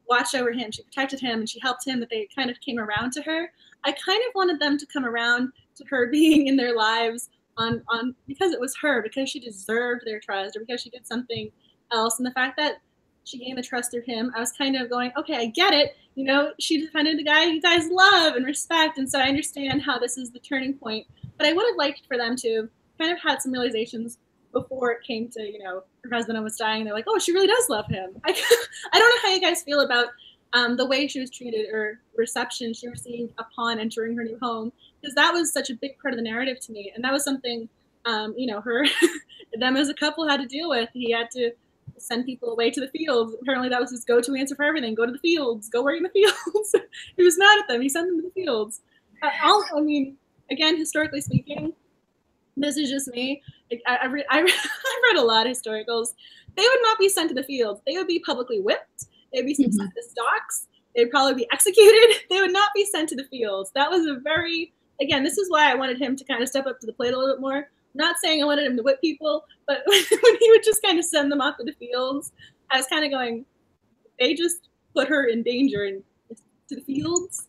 watched over him, she protected him, and she helped him that they kind of came around to her. I kind of wanted them to come around to her being in their lives on because it was her, because she deserved their trust, or because she did something else. And the fact that she gained the trust through him, I was kind of going, okay, I get it. You know, she defended the guy you guys love and respect, and so I understand how this is the turning point. But I would have liked for them to kind of had some realizations before it came to, you know, her husband was dying. They're like, oh, she really does love him. I don't know how you guys feel about the way she was treated or reception she received upon entering her new home, because that was such a big part of the narrative to me. And that was something, you know, them as a couple had to deal with. He had to send people away to the fields. Apparently that was his go-to answer for everything. Go to the fields. Go work in the fields. He was mad at them. He sent them to the fields. I mean, again, historically speaking, this is just me. I've read a lot of historicals. They would not be sent to the fields. They would be publicly whipped. They'd be sent to stocks. They'd probably be executed. They would not be sent to the fields. That was again, this is why I wanted him to kind of step up to the plate a little bit more. I'm not saying I wanted him to whip people, but when he would just kind of send them off to the fields, I was kind of going, they just put her in danger and to the fields.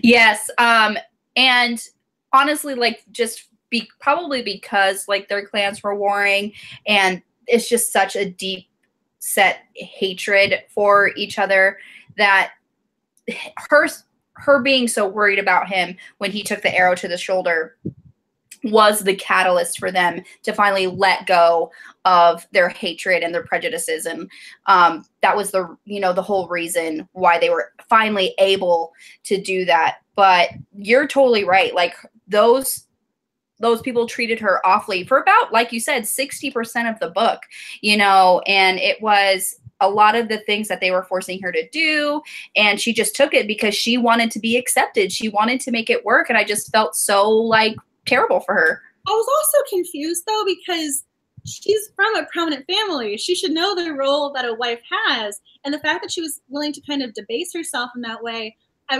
Yes. And honestly, like, probably because like their clans were warring and it's just such a deep set hatred for each other that her being so worried about him when he took the arrow to the shoulder was the catalyst for them to finally let go of their hatred and their prejudices. And that was the whole reason why they were finally able to do that. But you're totally right. Like, those people treated her awfully for about, like you said, 60% of the book, you know, and it was a lot of the things that they were forcing her to do. And she just took it because she wanted to be accepted. She wanted to make it work. And I just felt so like terrible for her. I was also confused though, because she's from a prominent family. She should know the role that a wife has. And the fact that she was willing to kind of debase herself in that way, I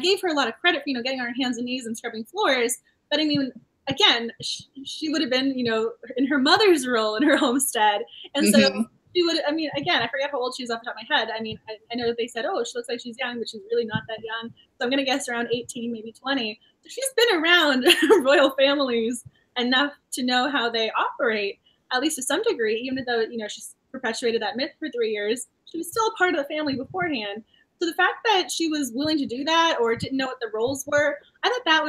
gave her a lot of credit for, you know, getting on her hands and knees and scrubbing floors. But I mean, again, she would have been, you know, in her mother's role in her homestead. And so she would, I mean, again, I forget how old she is off the top of my head. I mean, I know that they said, oh, she looks like she's young, but she's really not that young. So I'm going to guess around 18, maybe 20. So she's been around royal families enough to know how they operate, at least to some degree, even though, you know, she's perpetuated that myth for 3 years. She was still a part of the family beforehand. So the fact that she was willing to do that or didn't know what the roles were, I thought that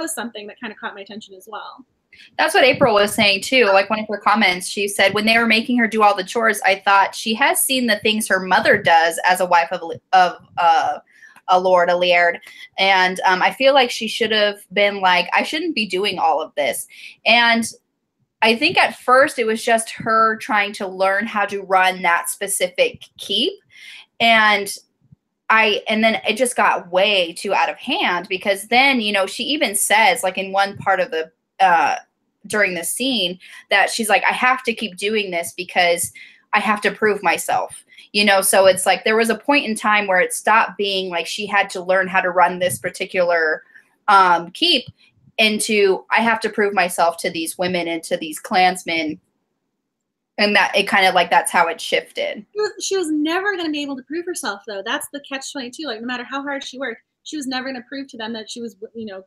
was something that kind of caught my attention as well. That's what April was saying too. Like one of her comments, she said when they were making her do all the chores, I thought she has seen the things her mother does as a wife of a lord, a laird, and I feel like she should have been like, I shouldn't be doing all of this. And I think at first it was just her trying to learn how to run that specific keep, and then it just got way too out of hand, because then, you know, she even says, like in one part of the during the scene, that she's like, I have to keep doing this because I have to prove myself, you know? So it's like, there was a point in time where it stopped being like she had to learn how to run this particular keep into, I have to prove myself to these women and to these clansmen. And that it kind of like, that's how it shifted. She was never going to be able to prove herself, though. That's the catch-22. Like, no matter how hard she worked, she was never going to prove to them that she was, you know,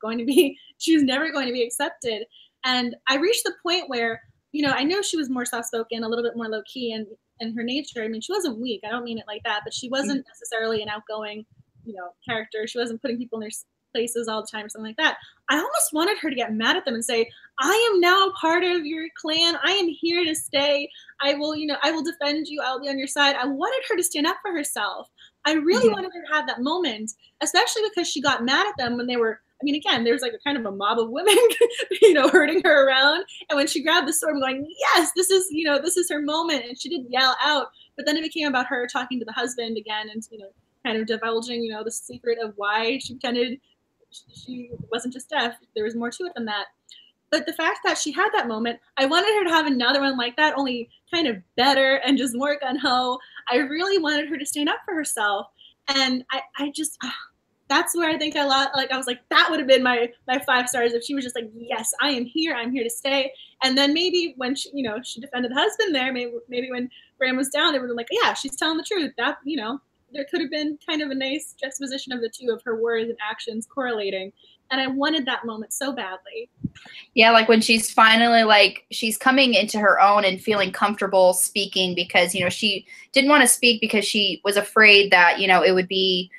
she was never going to be accepted. And I reached the point where, you know, I know she was more soft-spoken, a little bit more low-key in her nature. I mean, she wasn't weak. I don't mean it like that, but she wasn't necessarily an outgoing, you know, character. She wasn't putting people in their places all the time or something like that. I almost wanted her to get mad at them and say, I am now part of your clan. I am here to stay. I will, you know, I will defend you. I'll be on your side. I wanted her to stand up for herself. I really wanted her to have that moment, especially because she got mad at them when they were, I mean, again, there's like a kind of a mob of women, you know, herding her around. And when she grabbed the sword, I'm going, yes, this is, you know, this is her moment. And she did yell out. But then it became about her talking to the husband again and, you know, kind of divulging, you know, the secret of why she pretended she wasn't just deaf. There was more to it than that. But the fact that she had that moment, I wanted her to have another one like that, only kind of better and just more gung-ho. I really wanted her to stand up for herself. And I just, that's where I think I was like, that would have been my 5 stars if she was just like, yes, I am here. I'm here to stay. And then maybe when she, you know, she defended the husband there, maybe when Graeme was down, they would have been like, yeah, she's telling the truth. That, you know, there could have been kind of a nice juxtaposition of the two, of her words and actions correlating. And I wanted that moment so badly. Yeah, like when she's finally like, she's coming into her own and feeling comfortable speaking, because, you know, she didn't want to speak because she was afraid that, you know, it would be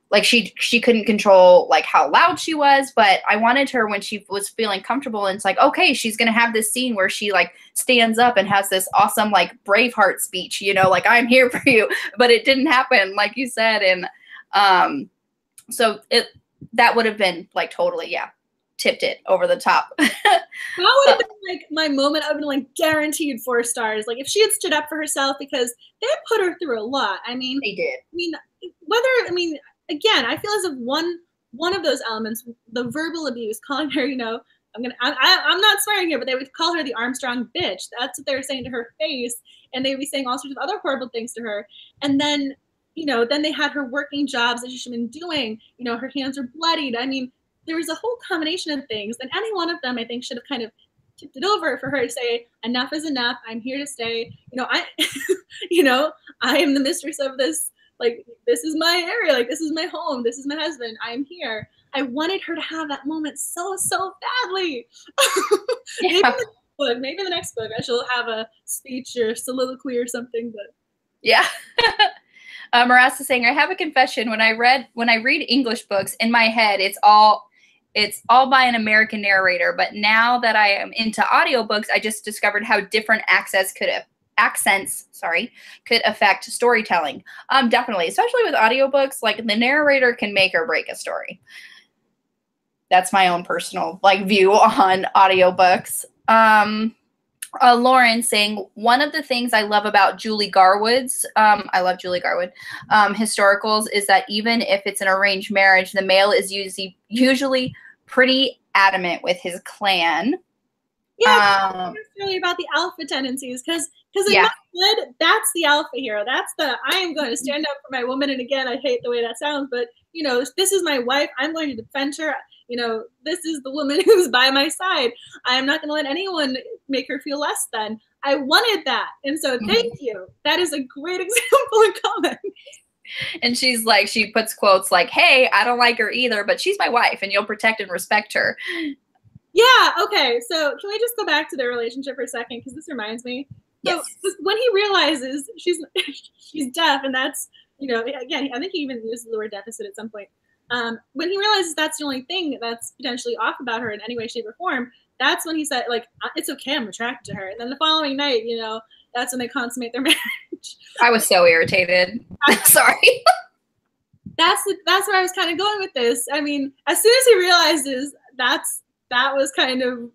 like she couldn't control like how loud she was. But I wanted her, when she was feeling comfortable, and it's like, okay, she's going to have this scene where she like stands up and has this awesome like Braveheart speech, you know, like, I'm here for you. But it didn't happen, like you said. And so that would have been like totally, yeah, tipped it over the top. That would have been like my moment. I would have been like guaranteed 4 stars. Like if she had stood up for herself, because they had put her through a lot. I mean, they did. I mean, again, I feel as if one of those elements, the verbal abuse, calling her, you know, I'm not swearing here, but they would call her the Armstrong bitch. That's what they were saying to her face. And they would be saying all sorts of other horrible things to her. And then, you know, then they had her working jobs that she should have been doing. You know, her hands were bloodied. I mean, there was a whole combination of things. And any one of them, I think, should have kind of tipped it over for her to say, enough is enough. I'm here to stay. You know, I am the mistress of this. Like, this is my area. Like, this is my home. This is my husband. I am here. I wanted her to have that moment so badly. Yeah. Maybe in the next book I shall have a speech or soliloquy or something. But yeah. Marassa saying, I have a confession. When I read English books, in my head, it's all by an American narrator. But now that I am into audiobooks, I just discovered how different accents could affect storytelling. Definitely, especially with audiobooks, like the narrator can make or break a story. That's my own personal view on audiobooks. Lauren saying, one of the things I love about Julie Garwood's, I love Julie Garwood, historicals, is that even if it's an arranged marriage, the male is usually pretty adamant with his clan. Yeah, it's really about the alpha tendencies, because in my head, that's the alpha hero. That's the, I am going to stand up for my woman. And again, I hate the way that sounds, but, you know, this is my wife. I'm going to defend her. You know, this is the woman who's by my side. I am not going to let anyone make her feel less than. I wanted that. And so thank you. That is a great example in comics. And she's like, she puts quotes like, hey, I don't like her either, but she's my wife and you'll protect and respect her. Yeah. Okay. So can we just go back to their relationship for a second? Because this reminds me. Yes. So when he realizes she's deaf, and that's, you know, again, I think he even uses the word deficit at some point. When he realizes that's the only thing that's potentially off about her in any way, shape, or form, that's when he said, like, it's okay, I'm attracted to her. And then the following night, you know, that's when they consummate their marriage. I was so irritated. Sorry. That's where I was kind of going with this. I mean, as soon as he realizes that was kind of,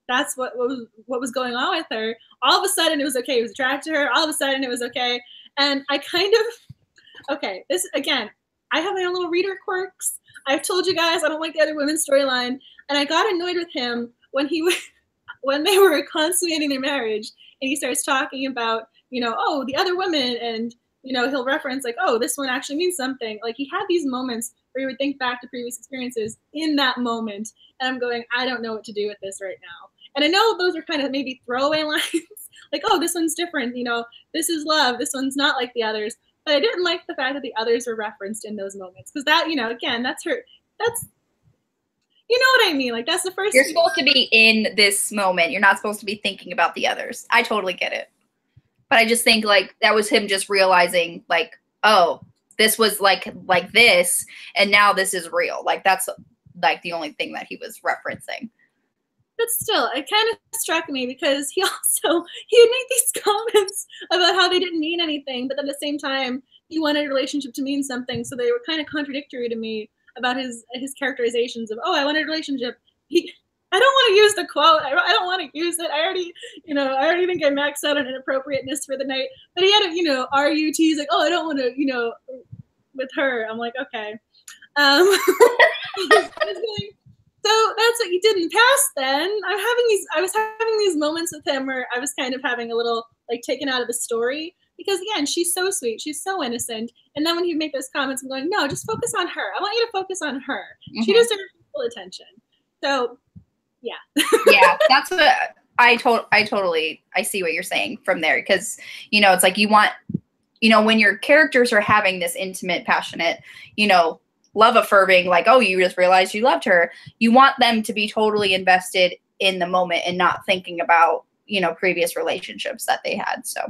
that's what was going on with her. All of a sudden, it was okay. He was attracted to her. All of a sudden, it was okay. And I kind of, okay, this, again, I have my own little reader quirks. I've told you guys I don't like the other women's storyline. And I got annoyed with him when when they were consummating their marriage. And he starts talking about, you know, oh, the other women. And, you know, he'll reference like, oh, this one actually means something. Like, he had these moments where he would think back to previous experiences in that moment. And I'm going, I don't know what to do with this right now. And I know those are kind of maybe throwaway lines. Like, oh, this one's different. You know, this is love. This one's not like the others. But I didn't like the fact that the others were referenced in those moments. Because that, you know, again, that's her. That's, you know what I mean? Like, that's the first. You're supposed to be in this moment. You're not supposed to be thinking about the others. I totally get it. But I just think, like, that was him just realizing, like, oh, this was like this, and now this is real. Like, that's, like, the only thing that he was referencing. But still, it kind of struck me because he had made these comments about how they didn't mean anything, but at the same time, he wanted a relationship to mean something. So they were kind of contradictory to me about his characterizations of, oh, I wanted a relationship. I don't want to use the quote. I don't want to use it. I already think I maxed out on inappropriateness for the night. But he had a, you know, RUT. He's like, oh, I don't want to, you know, with her. I'm like, okay. So that's what you did in the past then. I was having these moments with him where I was kind of having a little, like, taken out of the story. Because, again, she's so sweet. She's so innocent. And then when he'd make those comments, I'm going, no, just focus on her. I want you to focus on her. Mm-hmm. She deserves full attention. So, yeah. Yeah, that's what I totally see what you're saying from there. Because, you know, it's like you want, you know, when your characters are having this intimate, passionate, you know, love affirming, like, oh, you just realized you loved her. You want them to be totally invested in the moment and not thinking about, you know, previous relationships that they had. So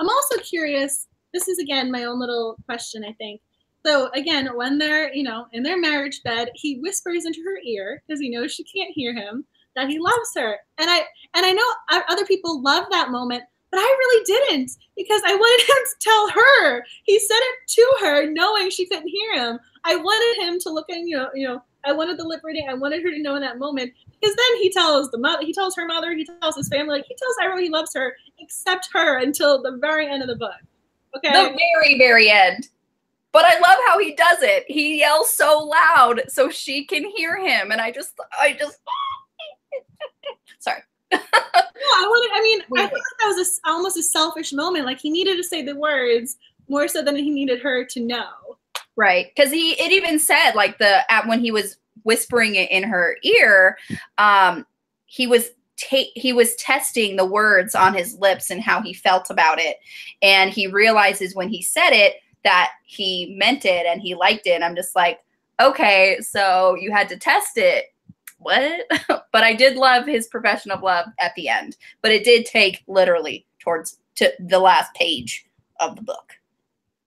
I'm also curious, this is, again, my own little question, I think. So, again, when they're, you know, in their marriage bed, he whispers into her ear, because he knows she can't hear him, that he loves her. And I know other people love that moment, but I really didn't, because I wanted him to tell her. He said it to her, knowing she couldn't hear him. I wanted him to look in, you know, I wanted the lip reading. I wanted her to know in that moment, because then he tells the mother, he tells her mother, he tells his family, like, he tells everyone he loves her except her until the very end of the book. Okay. The very, very end. But I love how he does it. He yells so loud so she can hear him, and I just sorry. No, I thought that was almost a selfish moment. Like, he needed to say the words more so than he needed her to know. Right, because it even said, like, when he was whispering it in her ear, he was testing the words on his lips and how he felt about it, and he realizes when he said it that he meant it and he liked it. And I'm just like, okay, so you had to test it. What? But I did love his profession of love at the end, but it did take literally to the last page of the book.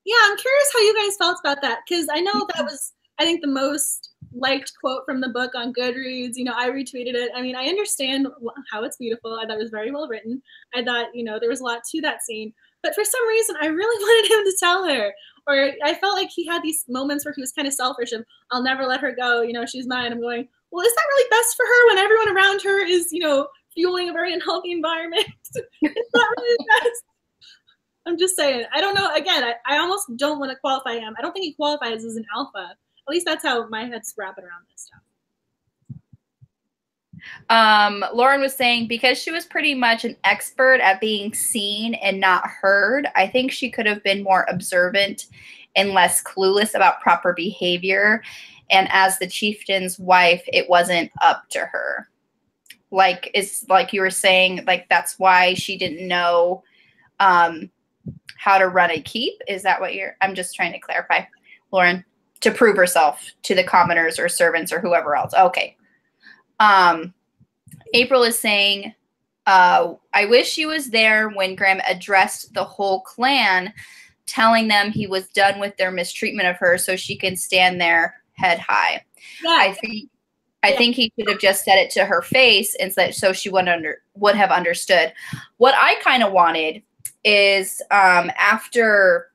Yeah, I'm curious how you guys felt about that, because I know that was, I think, the most liked quote from the book on Goodreads. You know, I retweeted it. I mean, I understand how it's beautiful. I thought it was very well written. I thought, you know, there was a lot to that scene. But for some reason, I really wanted him to tell her. Or I felt like he had these moments where he was kind of selfish of, I'll never let her go. You know, she's mine. I'm going, well, is that really best for her when everyone around her is, you know, fueling a very unhealthy environment? Is that really best? I'm just saying. I don't know. Again, I almost don't want to qualify him. I don't think he qualifies as an alpha. At least that's how my head's wrapping around this stuff. Lauren was saying, because she was pretty much an expert at being seen and not heard, I think she could have been more observant and less clueless about proper behavior. And as the chieftain's wife, it wasn't up to her. Like, it's like you were saying, like, that's why she didn't know how to run a keep. Is that what I'm just trying to clarify, Lauren, to prove herself to the commoners or servants or whoever else. Okay. April is saying, I wish she was there when Graeme addressed the whole clan, telling them he was done with their mistreatment of her so she can stand there head high. Yeah. I think I think he should have just said it to her face instead, so she would have understood. What I kind of wanted is after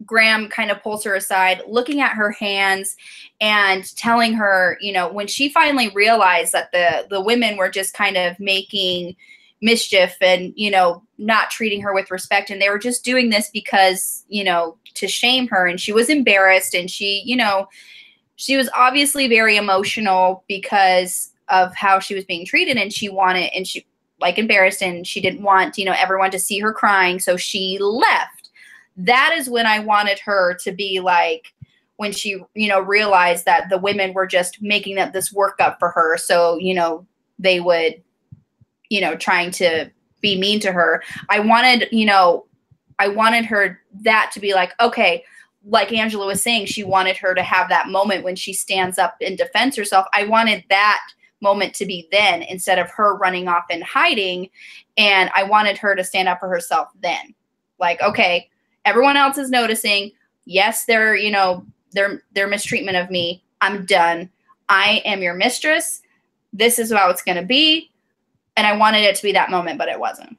Graeme kind of pulls her aside, looking at her hands and telling her, you know, when she finally realized that the women were just kind of making mischief and, you know, not treating her with respect, and they were just doing this because, you know, to shame her, and she was embarrassed, and she, you know, she was obviously very emotional because of how she was being treated, and she wanted, and she like embarrassed, and she didn't want, you know, everyone to see her crying, so she left. That is when I wanted her to be like, when she, you know, realized that the women were just making this work up for her. So, you know, they would, you know, trying to be mean to her. I wanted, you know, I wanted her that to be like, okay, like Angela was saying, she wanted her to have that moment when she stands up and defends herself. I wanted that moment to be then instead of her running off and hiding. And I wanted her to stand up for herself then. Like, okay, everyone else is noticing. Yes, they're, you know, their mistreatment of me. I'm done. I am your mistress. This is how it's going to be. And I wanted it to be that moment, but it wasn't.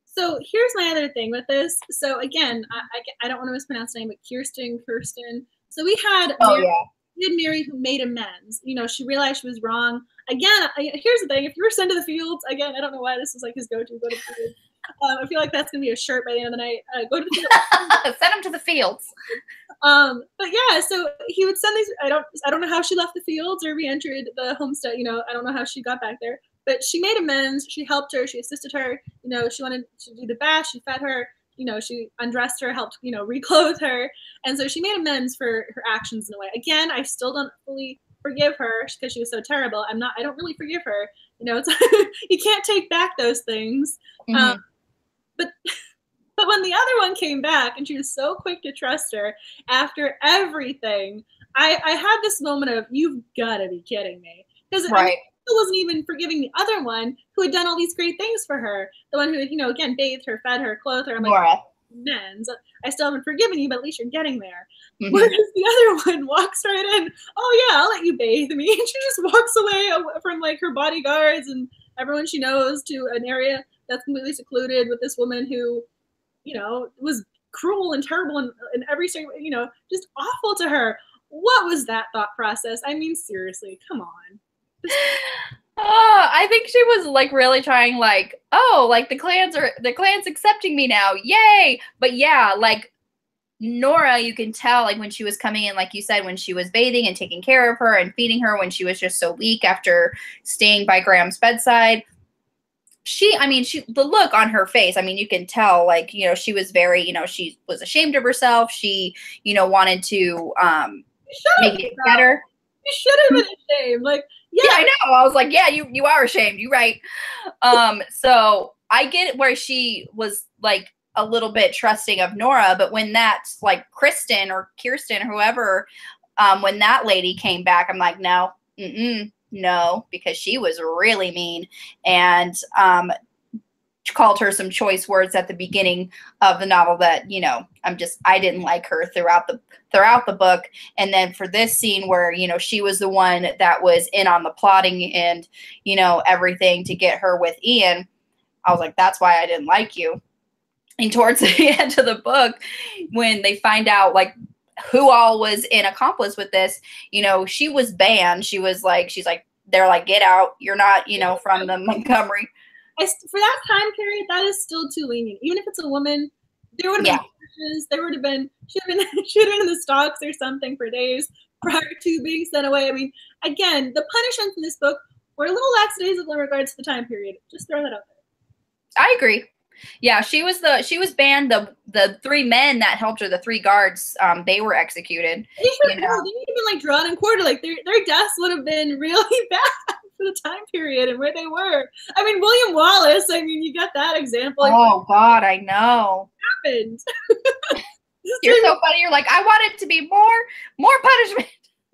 So here's my other thing with this. So again, I don't want to mispronounce the name, but Kirsten. So we had Mary who made amends. You know, she realized she was wrong. Again, here's the thing. If you were sent to the fields, again, I don't know why this is like his go-to. Go to the fields. I feel like that's going to be a shirt by the end of the night. Go to the fields. Send him to the fields. But yeah, so he would send these. I don't know how she left the fields or re-entered the homestead. You know, I don't know how she got back there. But she made amends. She helped her. She assisted her. You know, she wanted to do the bath. She fed her. You know, she undressed her, helped, you know, reclothe her. And so she made amends for her actions in a way. Again, I still don't fully forgive her because she was so terrible. I don't really forgive her. You know, it's you can't take back those things. Mm-hmm. But when the other one came back and she was so quick to trust her after everything, I had this moment of, you've got to be kidding me. Because right. I wasn't even forgiving the other one who had done all these great things for her. The one who had, you know, again, bathed her, fed her, clothed her. I'm like, men's. I still haven't forgiven you, but at least you're getting there. Mm-hmm. Whereas the other one walks right in. Oh yeah, I'll let you bathe me. And she just walks away from like her bodyguards and everyone she knows to an area that's completely secluded with this woman who, you know, was cruel and terrible and every single, you know, just awful to her. What was that thought process? I mean, seriously, come on. I think she was like really trying, like, oh, like the clan's accepting me now, yay! But yeah, like Nora, you can tell, like when she was coming in, like you said, when she was bathing and taking care of her and feeding her, when she was just so weak after staying by Graham's bedside. The look on her face, I mean, you can tell, like, you know, she was very, you know, she was ashamed of herself. She, you know, wanted to make it better. You should have been ashamed. Like, yeah, I know. I was like, yeah, you are ashamed. You're right. So I get it where she was like a little bit trusting of Nora, but when that's like Kirsten or whoever, when that lady came back, I'm like, no, no, because she was really mean and called her some choice words at the beginning of the novel that, you know, I didn't like her throughout the book. And then for this scene where, you know, she was the one that was in on the plotting and, you know, everything to get her with Ian, I was like, that's why I didn't like you. And towards the end of the book, when they find out like who all was in accomplice with this, you know, she was banned. She's like, they're like, get out. You're not, you know, from the Montgomery. For that time period, that is still too lenient. Even if it's a woman, there would have been there would have been should have been in the stocks or something for days prior to being sent away. I mean, again, the punishments in this book were a little lackadaisical in regards to the time period. Just throw that out there. I agree. Yeah, she was banned. The three men that helped her, the three guards, they were executed. They should have been like drawn and quartered. Like their deaths would have been really bad for the time period and where they were. I mean, William Wallace. I mean, you got that example. Oh God, I know. What happened? You're so funny. You're like, I want it to be more punishment.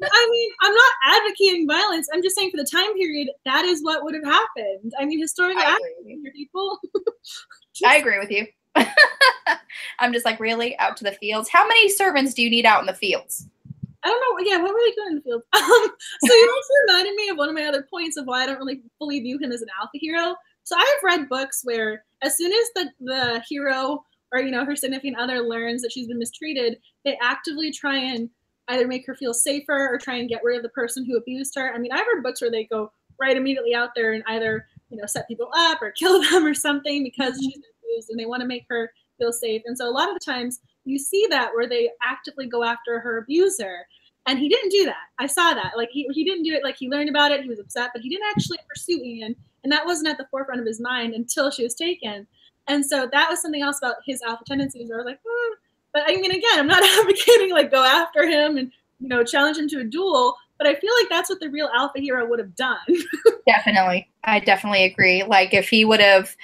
I mean, I'm not advocating violence. I'm just saying for the time period, that is what would have happened. I mean, historically, people. I agree with you. I'm just like, really? Out to the fields? How many servants do you need out in the fields? I don't know. Yeah, what were they doing in the field? So you also reminded me of one of my other points of why I don't really fully view him as an alpha hero. So I have read books where as soon as the hero or, you know, her significant other learns that she's been mistreated, they actively try and either make her feel safer or try and get rid of the person who abused her. I mean, I've read books where they go right immediately out there and either, you know, set people up or kill them or something because she's been abused and they want to make her feel safe. And so a lot of the times you see that where they actively go after her abuser. And he didn't do that. I saw that. Like he didn't do it. Like he learned about it. He was upset, but he didn't actually pursue Ian. And that wasn't at the forefront of his mind until she was taken. And so that was something else about his alpha tendencies where I was like, but I mean, again, I'm not advocating like go after him and, you know, challenge him to a duel. But I feel like that's what the real alpha hero would have done. Definitely. I definitely agree. Like if he would have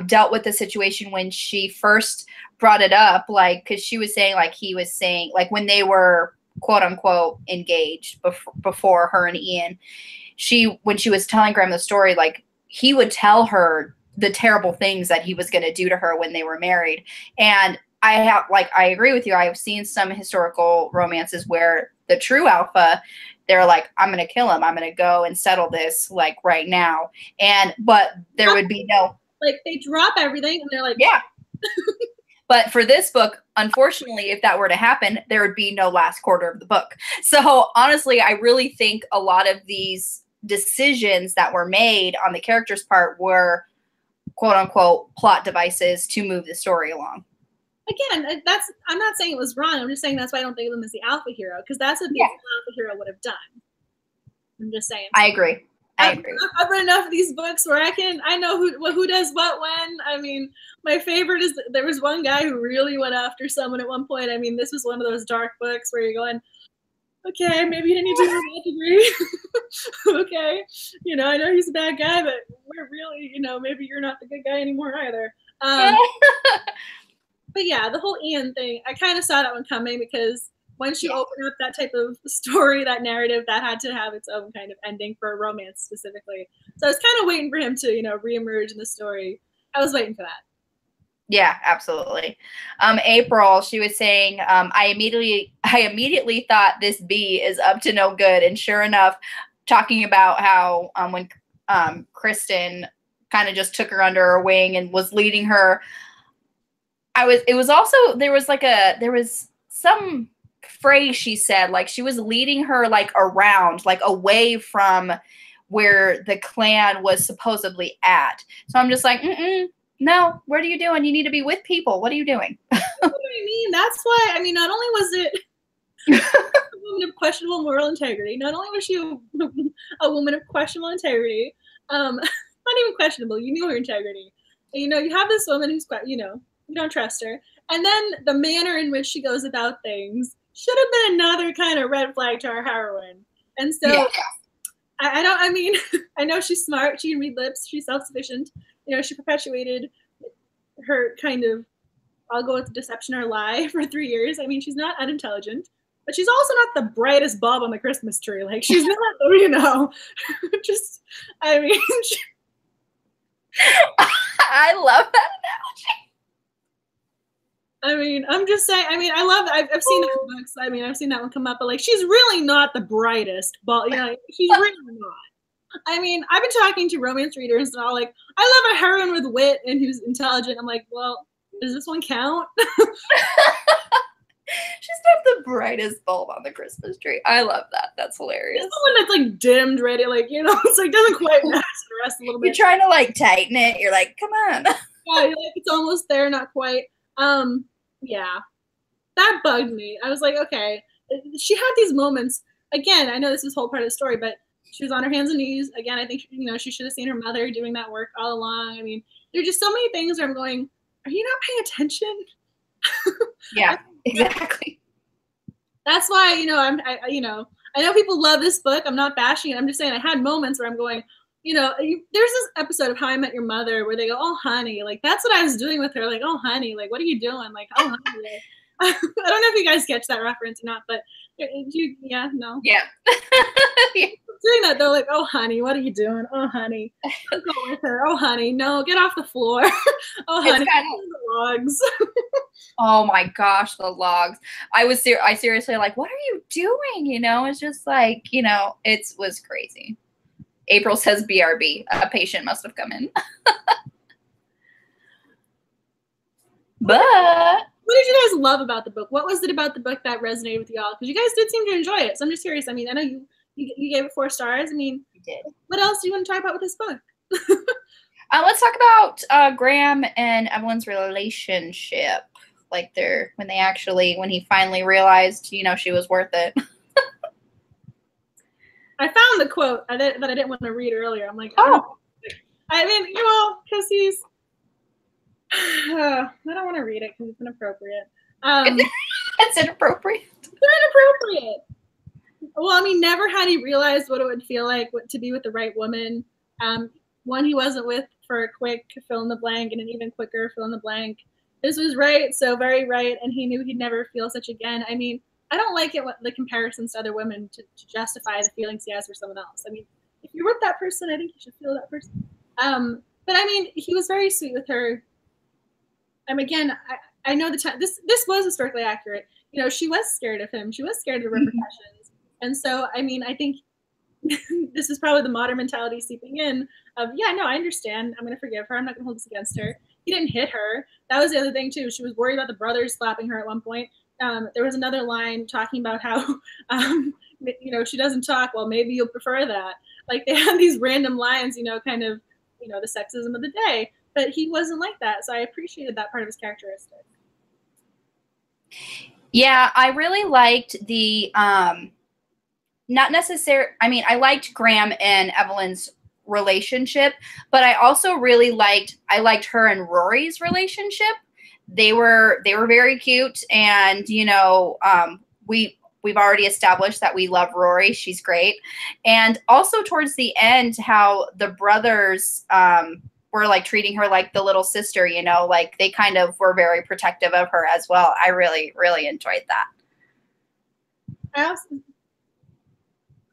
dealt with the situation when she first brought it up, like, because she was saying, like he was saying, like when they were quote unquote engaged before her and Ian, when she was telling Graeme the story, like he would tell her the terrible things that he was going to do to her when they were married. And I agree with you. I have seen some historical romances where the true alpha, they're like, I'm going to kill him. I'm going to go and settle this like right now. But there would be no, like they drop everything and they're like, yeah. But for this book, unfortunately, if that were to happen, there would be no last quarter of the book. So honestly, I really think a lot of these decisions that were made on the character's part were quote unquote plot devices to move the story along. Again, I'm not saying it was wrong. I'm just saying that's why I don't think of him as the alpha hero, because that's what the alpha hero would have done. I'm just saying. I agree. I've read enough of these books where I know who does what when. I mean, my favorite is there was one guy who really went after someone at one point. I mean, this was one of those dark books where you're going, okay, maybe you didn't need to do that degree. Okay, you know, I know he's a bad guy, but we're really, you know, maybe you're not the good guy anymore either. But yeah, the whole Ian thing, I kind of saw that one coming because once you open up that type of story, that narrative, that had to have its own kind of ending for romance specifically. So I was kind of waiting for him to, you know, reemerge in the story. I was waiting for that. Yeah, absolutely. April, she was saying, I immediately thought this bee is up to no good. And sure enough, talking about how when Kristen kind of just took her under her wing and was leading her, there was some phrase she said, like she was leading her like around, like away from where the clan was supposedly at. So I'm just like, no, what are you doing? You need to be with people. What are you doing? What do I mean? That's why, I mean, not only was it a woman of questionable moral integrity, not only was she a woman of questionable integrity, not even questionable, you knew her integrity. And, you know, you have this woman who's, you know, you don't trust her. And then the manner in which she goes about things should have been another kind of red flag to our heroine. And so I know she's smart. She can read lips. She's self-sufficient. You know, she perpetuated her kind of, I'll go with deception or lie for 3 years. I mean, she's not unintelligent, but she's also not the brightest bulb on the Christmas tree. Like, she's not, you know, just, I mean. I love that analogy. I mean, I'm just saying, I mean, I love that. I've seen that in books. I mean, I've seen that one come up, but like, she's really not the brightest bulb. You know, she's really not. I mean, I've been talking to romance readers and all like, I love a heroine with wit and who's intelligent. I'm like, well, does this one count? She's not the brightest bulb on the Christmas tree. I love that. That's hilarious. It's the one that's like dimmed, ready, like, you know, it's like doesn't quite match the rest a little bit. You're trying to like tighten it. You're like, come on. Yeah, you're like, it's almost there, not quite. Yeah, that bugged me. I was like, okay, she had these moments. Again, I know this is whole part of the story, but she was on her hands and knees. Again, I think, you know, she should have seen her mother doing that work all along. I mean, there are just so many things where I'm going, are you not paying attention? Yeah, exactly. That's why, you know, I know people love this book. I'm not bashing it. I'm just saying I had moments where I'm going, you know, there's this episode of How I Met Your Mother where they go, oh, honey, like, that's what I was doing with her. Like, oh, honey, like, what are you doing? Like, oh, honey. Like, I don't know if you guys catch that reference or not, but Yeah, no. Yeah. Doing that though, like, oh honey, what are you doing? Oh honey, don't go with her. Oh honey, no, get off the floor. Oh honey, the logs. Oh my gosh, the logs. I seriously like, what are you doing? You know, it's just like, you know, it was crazy. April says BRB. A patient must have come in. But what did you guys love about the book? What was it about the book that resonated with y'all? Because you guys did seem to enjoy it. So I'm just curious. I mean, I know you gave it 4 stars. I mean, you did. What else do you want to talk about with this book? Let's talk about Graeme and Eveline's relationship. Like when he finally realized, you know, she was worth it. I found the quote that I didn't want to read earlier. I'm like, oh. I mean, you know, because he's. I don't want to read it because it's inappropriate. It's inappropriate. It's inappropriate. Well, I mean, never had he realized what it would feel like to be with the right woman. One he wasn't with for a quick fill in the blank and an even quicker fill in the blank. This was right, so very right, and he knew he'd never feel such again. I mean, I don't like the comparisons to other women to justify the feelings he has for someone else. I mean, if you're with that person, I think you should feel that person. But I mean, he was very sweet with her. Again, I know the time. This was historically accurate. You know, she was scared of him. She was scared of the repercussions. And so, I mean, I think this is probably the modern mentality seeping in of, yeah, no, I understand. I'm going to forgive her. I'm not going to hold this against her. He didn't hit her. That was the other thing, too. She was worried about the brothers slapping her at one point. There was another line talking about how, you know, she doesn't talk. Well, maybe you'll prefer that. Like, they had these random lines, you know, kind of, you know, the sexism of the day. But he wasn't like that. So I appreciated that part of his characteristic. Yeah, I really liked the, not necessarily, I mean, I liked Graeme and Eveline's relationship, but I also really liked her and Rory's relationship. They were very cute, and, you know, we've already established that we love Rory. She's great. And also towards the end, how the brothers, were like treating her like the little sister, you know, like they kind of were very protective of her as well. I really, really enjoyed that.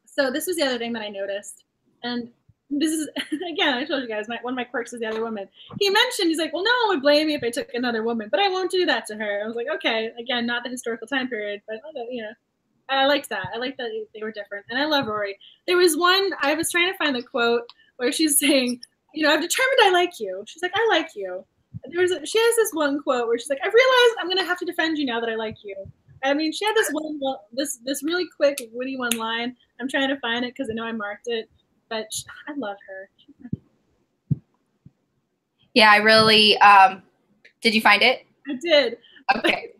So this was the other thing that I noticed. And this is, again, I told you guys, one of my quirks is the other woman. He mentioned, he's like, well, no one would blame me if I took another woman, but I won't do that to her. I was like, okay, again, not the historical time period, but, you know, I liked that. I liked that they were different. And I love Rory. There was one, I was trying to find the quote where she's saying, you know, I've determined I like you. She's like, I like you. She has this one quote where she's like, I've realized I'm going to have to defend you now that I like you. I mean, she had this really quick, witty one line. I'm trying to find it because I know I marked it, but I love her. Yeah, I really, did you find it? I did. Okay.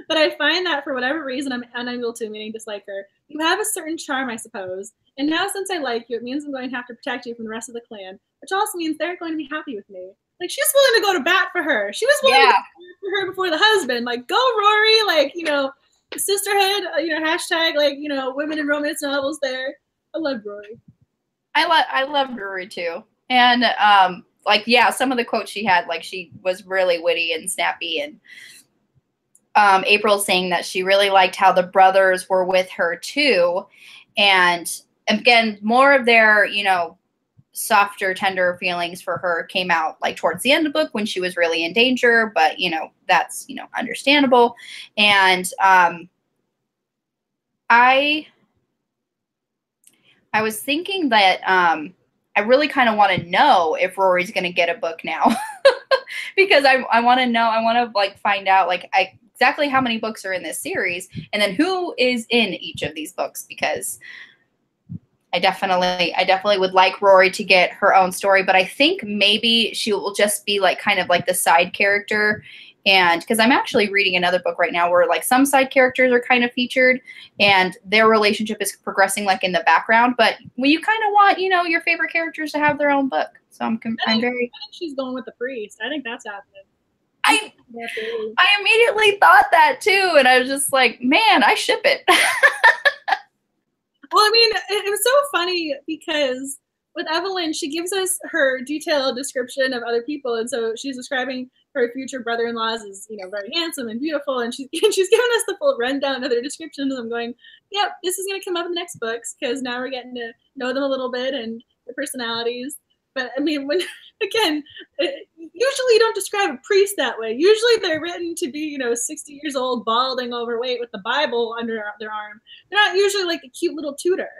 But I find that for whatever reason, I'm unable to, meaning dislike her. You have a certain charm, I suppose. And now since I like you, it means I'm going to have to protect you from the rest of the clan, which also means they're going to be happy with me. Like, she's willing to go to bat for her. She was willing to go to bat for her before the husband. Like, go, Rory. Like, you know, sisterhood, you know, hashtag, like, you know, women in romance novels there. I love Rory. I loved Rory, too. And, like, yeah, some of the quotes she had, like, she was really witty and snappy. And April saying that she really liked how the brothers were with her, too. And again, more of their, you know, softer, tender feelings for her came out like towards the end of the book when she was really in danger, but, you know, that's, you know, understandable. And I was thinking that I really kind of want to know if Rory's going to get a book now because I want to know, I want to like find out like exactly how many books are in this series and then who is in each of these books, because I definitely would like Rory to get her own story, but I think maybe she will just be like kind of like the side character. And because I'm actually reading another book right now where like some side characters are kind of featured and their relationship is progressing like in the background, but you kind of want, you know, your favorite characters to have their own book. So I think she's going with the priest. I think that's happening. I immediately thought that too, and I was just like, man, I ship it. Well, I mean, it was so funny because with Eveline, she gives us her detailed description of other people. And so she's describing her future brother-in-laws is, you know, very handsome and beautiful, and she's giving us the full rundown of their descriptions. I'm going, yep, this is going to come up in the next books because now we're getting to know them a little bit and their personalities. But I mean, when again, usually you don't describe a priest that way. Usually they're written to be, you know, 60 years old, balding, overweight, with the Bible under their arm. They're not usually like a cute little tutor.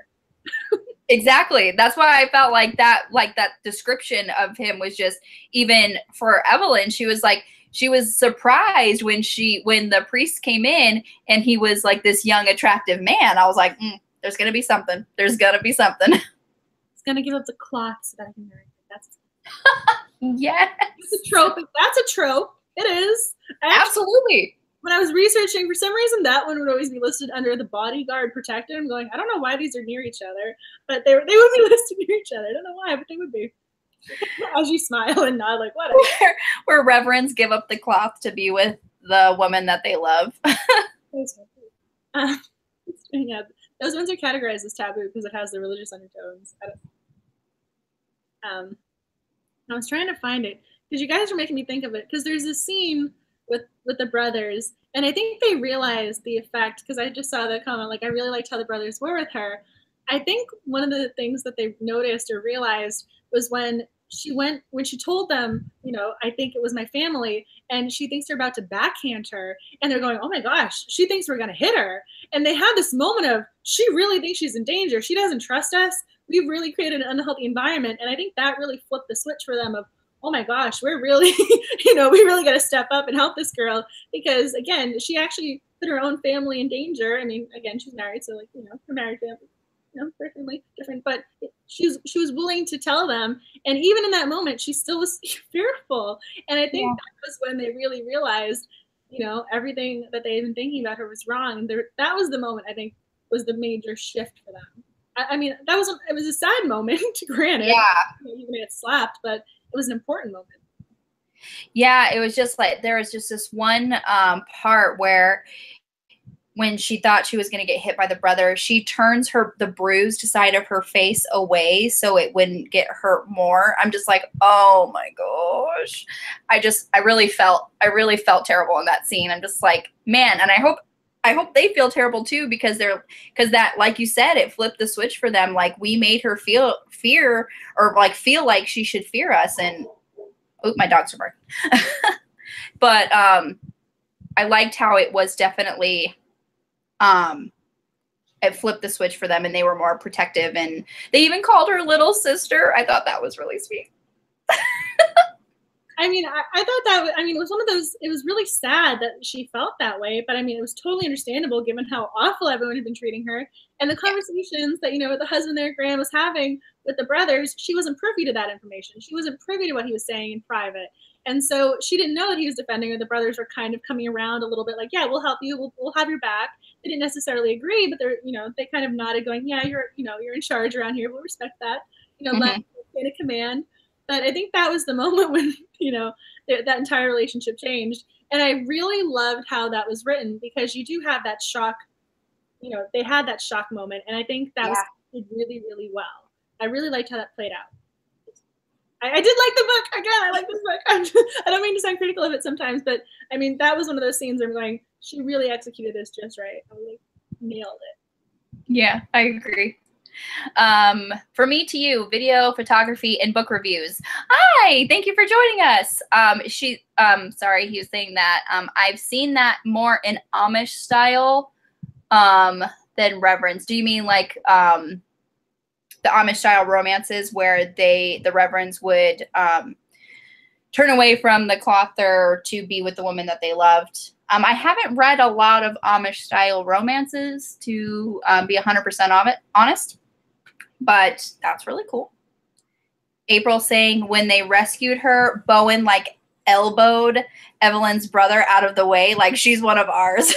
Exactly. That's why I felt like that description of him was just, even for Eveline, she was surprised when the priest came in and he was like this young, attractive man. I was like, there's going to be something. There's going to be something. He's going to give up the cloth so that I can marry him. That's yes. It's a trope. That's a trope. It is. Absolutely. When I was researching, for some reason, that one would always be listed under the bodyguard protected. I'm going, I don't know why these are near each other, but they would be listed near each other. I don't know why, but they would be. As you smile and nod, like, whatever. Where reverends give up the cloth to be with the woman that they love. Yeah, those ones are categorized as taboo because it has the religious undertones. I was trying to find it because you guys are making me think of it, because there's this scene with the brothers, and I think they realized the effect, because I just saw the comment, like, I really liked how the brothers were with her. I think one of the things that they noticed or realized was when she told them, you know, I think it was my family, and she thinks they're about to backhand her, and they're going, oh my gosh, she thinks we're going to hit her. And they had this moment of, she really thinks she's in danger. She doesn't trust us. We've really created an unhealthy environment. And I think that really flipped the switch for them of, oh my gosh, we're really, you know, we really got to step up and help this girl, because again, she actually put her own family in danger. I mean, again, she's married, so like, you know, her married family, you know, her family different, but she was willing to tell them. And even in that moment, she still was fearful. And I think that was when they really realized, you know, everything that they had been thinking about her was wrong. And that was the moment, I think, was the major shift for them. I mean, it was a sad moment, granted. Yeah. Even get slapped, but it was an important moment. Yeah, it was just like, there was just this one part where when she thought she was going to get hit by the brother, she turns the bruised side of her face away so it wouldn't get hurt more. I'm just like, oh my gosh. I really felt terrible in that scene. I'm just like, man, and I hope they feel terrible too, because that, like you said, it flipped the switch for them. Like, we made her feel like she should fear us. And oh, my dogs are barking. But I liked how it was definitely, it flipped the switch for them, and they were more protective, and they even called her little sister. I thought that was really sweet. I mean, I thought that, I mean, it was one of those, it was really sad that she felt that way, but I mean, it was totally understandable given how awful everyone had been treating her. And the conversations that, you know, the husband there, Graeme, was having with the brothers, she wasn't privy to that information. She wasn't privy to what he was saying in private. And so she didn't know that he was defending her. The brothers were kind of coming around a little bit like, yeah, we'll help you. We'll have your back. They didn't necessarily agree, but they're, you know, they kind of nodded going, yeah, you're in charge around here. We'll respect that, you know, let in a command. But I think that was the moment when, you know, that entire relationship changed. And I really loved how that was written, because you do have that shock, you know, they had that shock moment. And I think that was really, really well. I really liked how that played out. I did like the book. Again, I like this book. I don't mean to sound critical of it sometimes, but I mean, that was one of those scenes where I'm going, she really executed this just right. I like, nailed it. Yeah, I agree. For me to you, video, photography, and book reviews. Hi, thank you for joining us. Sorry, he was saying that I've seen that more in Amish style than reverence. Do you mean like the Amish style romances where the reverends would turn away from the clother to be with the woman that they loved? I haven't read a lot of Amish style romances, to be 100% honest, but that's really cool. April saying, when they rescued her, Bowen like elbowed Eveline's brother out of the way like she's one of ours.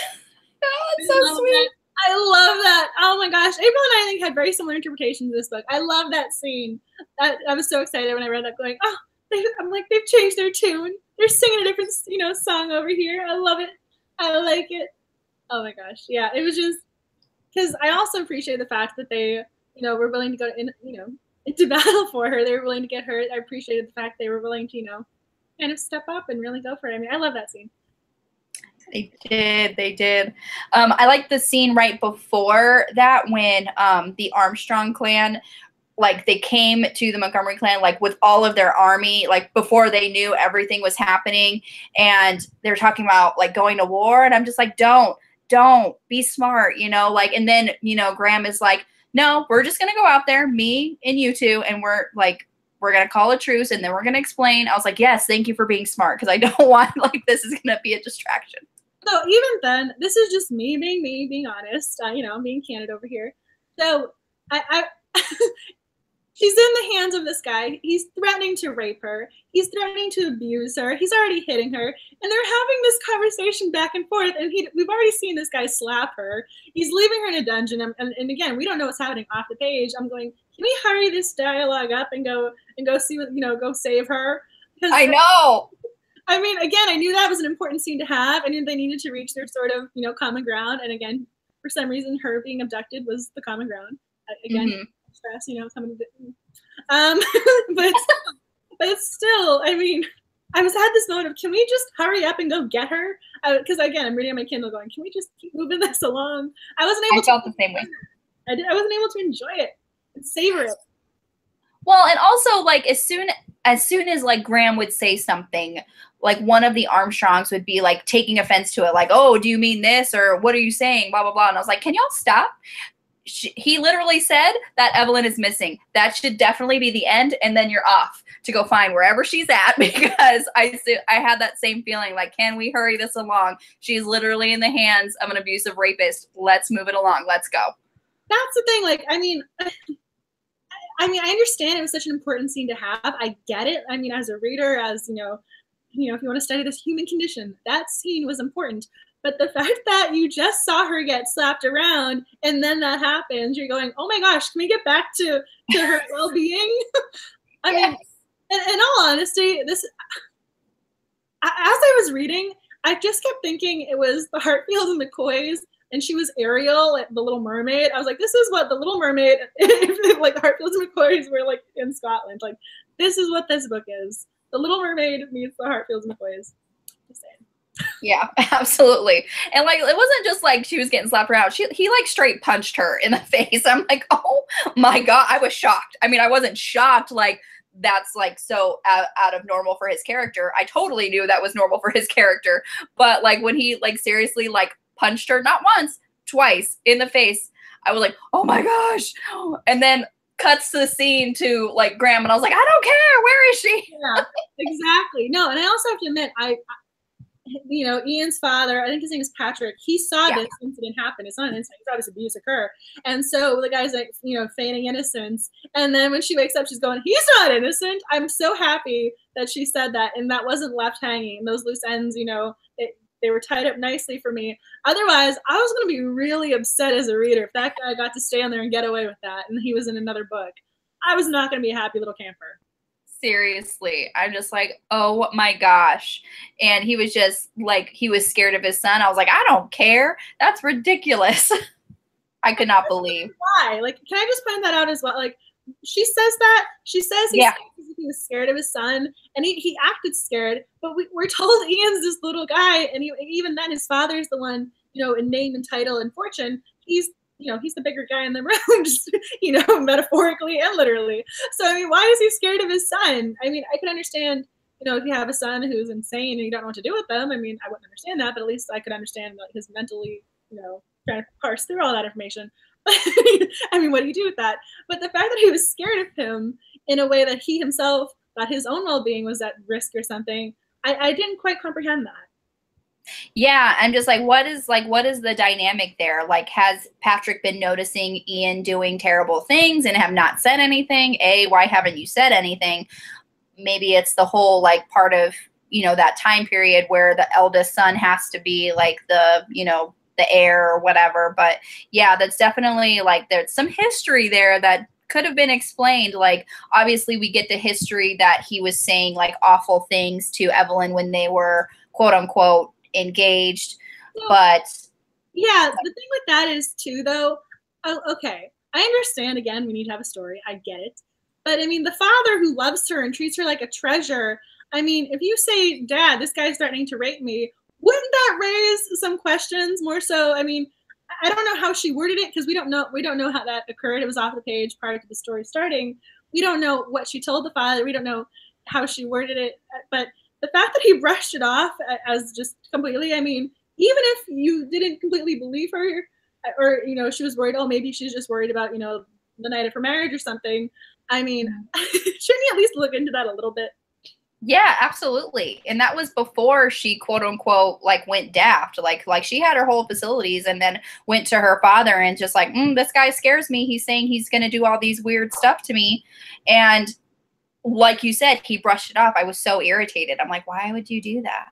Oh, it's so sweet. I love that. Oh my gosh. April and I think had very similar interpretations of this book. I love that scene. I was so excited when I read that, going, oh, I'm like, they've changed their tune. They're singing a different, you know, song over here. I love it. I like it. Oh my gosh. Yeah, it was just, because I also appreciate the fact that they, you know, were willing to go into battle for her. They were willing to get hurt. I appreciated the fact they were willing to, you know, kind of step up and really go for it. I mean, I love that scene. They did. I like the scene right before that when the Armstrong clan, like they came to the Montgomery clan, like with all of their army, like before they knew everything was happening. And they're talking about like going to war. And I'm just like, don't be smart, you know, like, and then, you know, Graeme is like, no, we're just going to go out there, me and you two. And we're going to call a truce and then we're going to explain. I was like, yes, thank you for being smart. Cause I don't want like, this is going to be a distraction. So even then, this is just me being honest. You know, I'm being candid over here. So I she's in the hands of this guy. He's threatening to rape her. He's threatening to abuse her. He's already hitting her. And they're having this conversation back and forth. And we've already seen this guy slap her. He's leaving her in a dungeon. And again, we don't know what's happening off the page. I'm going, can we hurry this dialogue up and go see what, you know, go save her? I know. I mean, again, I knew that was an important scene to have. I knew they needed to reach their sort of, you know, common ground. And again, for some reason, her being abducted was the common ground. Again, stress, you know, coming but still, I mean, I was at this moment of, can we just hurry up and go get her? Because again, I'm reading on my Kindle going, can we just keep moving this along? I felt the same way. I wasn't able to enjoy it and savor it. Well, and also like as soon as like Graeme would say something, like one of the Armstrongs would be like taking offense to it, like, oh, do you mean this? Or what are you saying? Blah, blah, blah. And I was like, can y'all stop? He literally said that Eveline is missing. That should definitely be the end. And then you're off to go find wherever she's at, because I had that same feeling like, can we hurry this along? She's literally in the hands of an abusive rapist. Let's move it along. Let's go. That's the thing. Like, I mean, I understand it was such an important scene to have. I get it. I mean, as a reader, as, you know, if you want to study this human condition, that scene was important. But the fact that you just saw her get slapped around and then that happens, you're going, oh my gosh, can we get back to her well-being? I mean, in all honesty, as I was reading, I just kept thinking it was the Hartfields and McCoys, and she was Ariel, the Little Mermaid. I was like, this is what the Little Mermaid, if like the Hartfields and McCoys were like in Scotland. Like, this is what this book is. The Little Mermaid meets the Hartfields and McCoys. Just saying. Yeah, absolutely. And like, it wasn't just like she was getting slapped around. He like straight punched her in the face. I'm like, oh my God, I was shocked. I mean, I wasn't shocked like that's like so out of normal for his character. I totally knew that was normal for his character. But like when he like seriously like punched her, not once, twice in the face, I was like, oh my gosh. And then cuts to the scene to like Graeme, and I was like, I don't care. Where is she? Yeah, exactly. No, and I also have to admit, you know, Ian's father, I think his name is Patrick, he saw this incident happen. It's not an incident, he saw this abuse occur. And so the guy's like, you know, feigning innocence. And then when she wakes up, she's going, he's not innocent. I'm so happy that she said that. And that wasn't left hanging. Those loose ends, you know, they were tied up nicely for me. Otherwise, I was going to be really upset as a reader if that guy got to stay on there and get away with that and he was in another book. I was not going to be a happy little camper. Seriously. I'm just like, oh my gosh. And he was just like, he was scared of his son. I was like, I don't care. That's ridiculous. I could not believe. Why? Like, can I just point that out as well? Like, she says that. She says he was scared of his son, and he acted scared. But we're told Ian's this little guy, and even then, his father's the one, you know, in name and title and fortune. He's the bigger guy in the room, just, you know, metaphorically and literally. So I mean, why is he scared of his son? I mean, I can understand, you know, if you have a son who's insane and you don't know what to do with them. I mean, I wouldn't understand that, but at least I could understand like his mentally, you know, trying to parse through all that information. I mean, what do you do with that? But the fact that he was scared of him in a way that he himself thought his own well-being was at risk or something, I didn't quite comprehend that. Yeah, I'm just like, what is the dynamic there? Like, has Patrick been noticing Ian doing terrible things and have not said anything? Why haven't you said anything? Maybe it's the whole like part of, you know, that time period where the eldest son has to be like the, you know, the heir or whatever. But yeah, that's definitely like, there's some history there that could have been explained. Like, obviously we get the history that he was saying like awful things to Eveline when they were quote unquote engaged. But yeah, the thing with that is too, though, okay, I understand, again, we need to have a story, I get it, but I mean, the father who loves her and treats her like a treasure, I mean, if you say, Dad, this guy's threatening to rape me, wouldn't that raise some questions more so? I mean, I don't know how she worded it because we don't know how that occurred. It was off the page prior to the story starting. We don't know what she told the father. We don't know how she worded it. But the fact that he brushed it off as just completely, I mean, even if you didn't completely believe her, or, you know, she was worried, oh, maybe she's just worried about, you know, the night of her marriage or something. I mean, shouldn't you at least look into that a little bit? Yeah, absolutely. And that was before she quote unquote like went daft. Like she had her whole facilities and then went to her father and just like, this guy scares me. He's saying he's going to do all these weird stuff to me. And like you said, he brushed it off. I was so irritated. I'm like, why would you do that?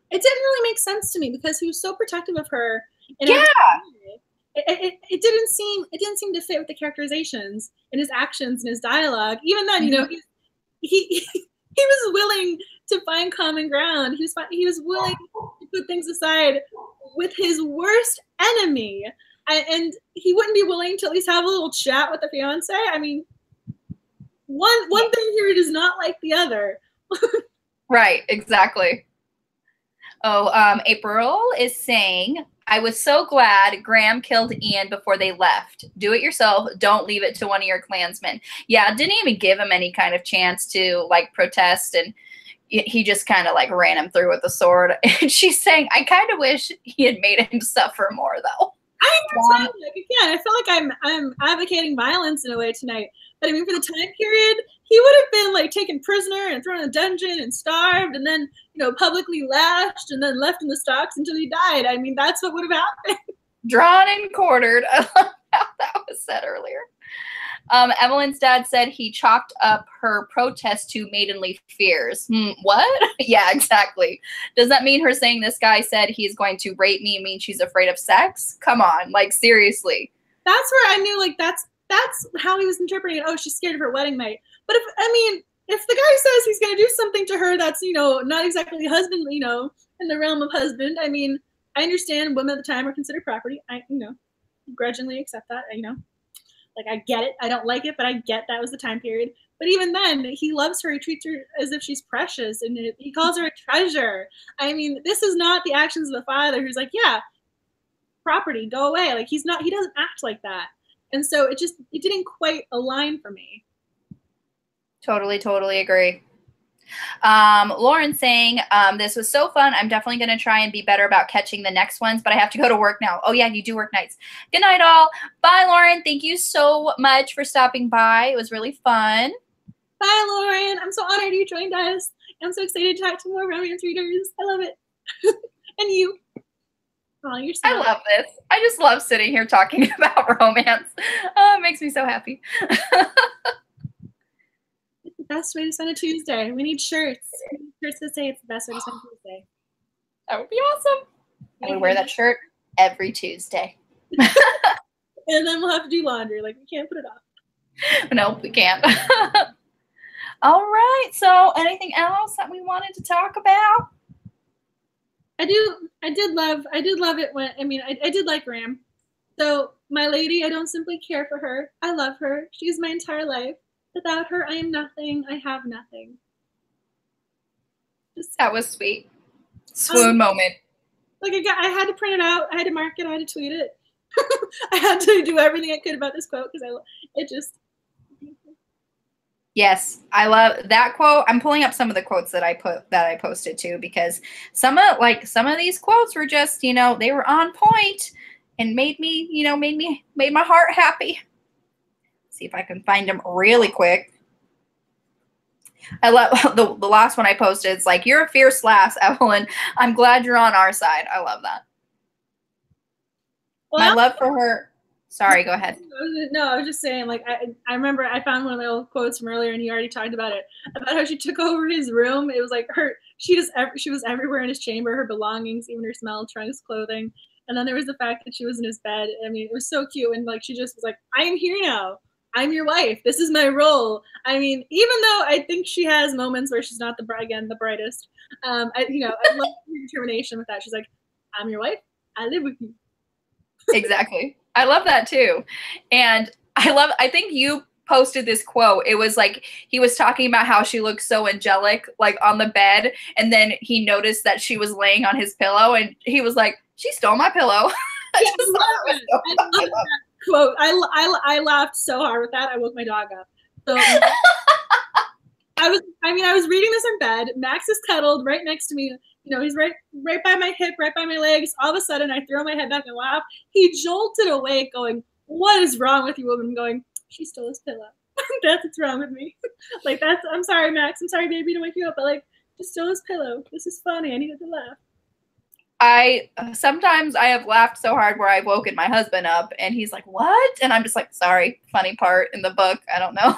It didn't really make sense to me because he was so protective of her. Yeah. It didn't seem to fit with the characterizations and his actions and his dialogue. Even then, you know, he was willing to find common ground. He was willing to put things aside with his worst enemy, and he wouldn't be willing to at least have a little chat with the fiance. I mean, one thing here does not like the other. Right, exactly. Oh, April is saying, I was so glad Graeme killed Ian before they left. Do it yourself. Don't leave it to one of your clansmen. Yeah, didn't even give him any kind of chance to like protest, and he just kind of like ran him through with the sword. And she's saying, I kind of wish he had made him suffer more though. I mean, like, again, I feel like I'm advocating violence in a way tonight. But I mean, for the time period, he would have been like taken prisoner and thrown in a dungeon and starved, and then, you know, publicly lashed and then left in the stocks until he died. I mean, that's what would have happened. Drawn and quartered. I love how that was said earlier. Evelyn's dad said he chalked up her protest to maidenly fears. What? Yeah, exactly. Does that mean her saying this guy said he's going to rape me mean she's afraid of sex? Come on, like seriously. That's where I knew, like, that's how he was interpreting it. Oh, she's scared of her wedding night. But if the guy says he's going to do something to her that's, you know, not exactly husbandly, you know, in the realm of husband, I mean, I understand women at the time are considered property. I, you know, grudgingly accept that, you know. Like, I get it. I don't like it, but I get that was the time period. But even then, he loves her. He treats her as if she's precious, and he calls her a treasure. I mean, this is not the actions of the father who's like, yeah, property, go away. Like, he doesn't act like that. And so it didn't quite align for me. Totally agree. Lauren saying, this was so fun. I'm definitely going to try and be better about catching the next ones, but I have to go to work now. Oh yeah, you do work nights. Good night all. Bye, Lauren. Thank you so much for stopping by. It was really fun. Bye, Lauren. I'm so honored you joined us. I'm so excited to talk to more romance readers. I love it. And you. Oh, you're so I love this. I just love sitting here talking about romance. Oh, it makes me so happy. Best way to spend a Tuesday. We need shirts. We need shirts that say it's the best way to spend a Tuesday. That would be awesome. I would wear that shirt every Tuesday. And then we'll have to do laundry. Like, we can't put it off. Nope, we can't. All right. So anything else that we wanted to talk about? I did love it when, I did like Graeme. So my lady, I don't simply care for her. I love her. She's my entire life. Without her, I am nothing. I have nothing. That was sweet. Swoon moment. Like, I had to print it out. I had to mark it. I had to tweet it. I had to do everything I could about this quote because it just. Yes, I love that quote. I'm pulling up some of the quotes that I posted too, because some of these quotes were just, you know, they were on point and made my heart happy. See if I can find them really quick. I love the last one I posted. It's like, you're a fierce lass, Evelyn. I'm glad you're on our side. I love that. Well, my love for her. Sorry, go ahead. No, I was just saying, like, I remember I found one of the old quotes from earlier, and you already talked about it, about how she took over his room. It was like she was everywhere in his chamber, her belongings, even her smell, trunks, clothing. And then there was the fact that she was in his bed. I mean, it was so cute. And like, she just was like, I am here now. I'm your wife. This is my role. I mean, even though I think she has moments where she's not the brightest, I love her determination with that. She's like, I'm your wife. I live with you. Exactly. I love that too. And I think you posted this quote. It was like he was talking about how she looked so angelic, like on the bed, and then he noticed that she was laying on his pillow, and he was like, "She stole my pillow." I love that quote. I laughed so hard with that. I woke my dog up. So I was reading this in bed. Max is cuddled right next to me. You know, he's right by my hip, right by my legs. All of a sudden, I throw my head back and laugh. He jolted awake, going, "What is wrong with you, woman?" Going, "She stole his pillow." That's what's wrong with me. Like, I'm sorry, Max. I'm sorry, baby, to wake you up, but like, just stole his pillow. This is funny. I needed to laugh. Sometimes I have laughed so hard where I've woken my husband up and he's like, "What?" And I'm just like, "Sorry." Funny part in the book. I don't know.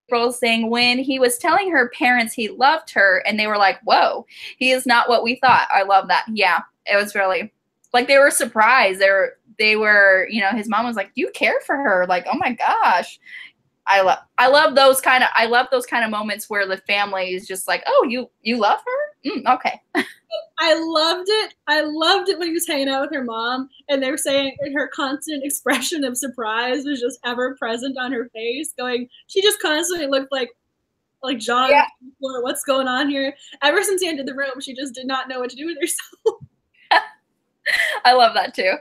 April's saying when he was telling her parents he loved her and they were like, "Whoa, he is not what we thought." I love that. Yeah, it was really like they were surprised. They were, you know, his mom was like, "Do you care for her?" Like, "Oh my gosh." I love those kind of moments where the family is just like, "Oh, you love her?" Okay. I loved it when he was hanging out with her mom and they were saying her constant expression of surprise was just ever present on her face, going, she just constantly looked like John, yeah. What's going on here? Ever since he entered the room, she just did not know what to do with herself. I love that too.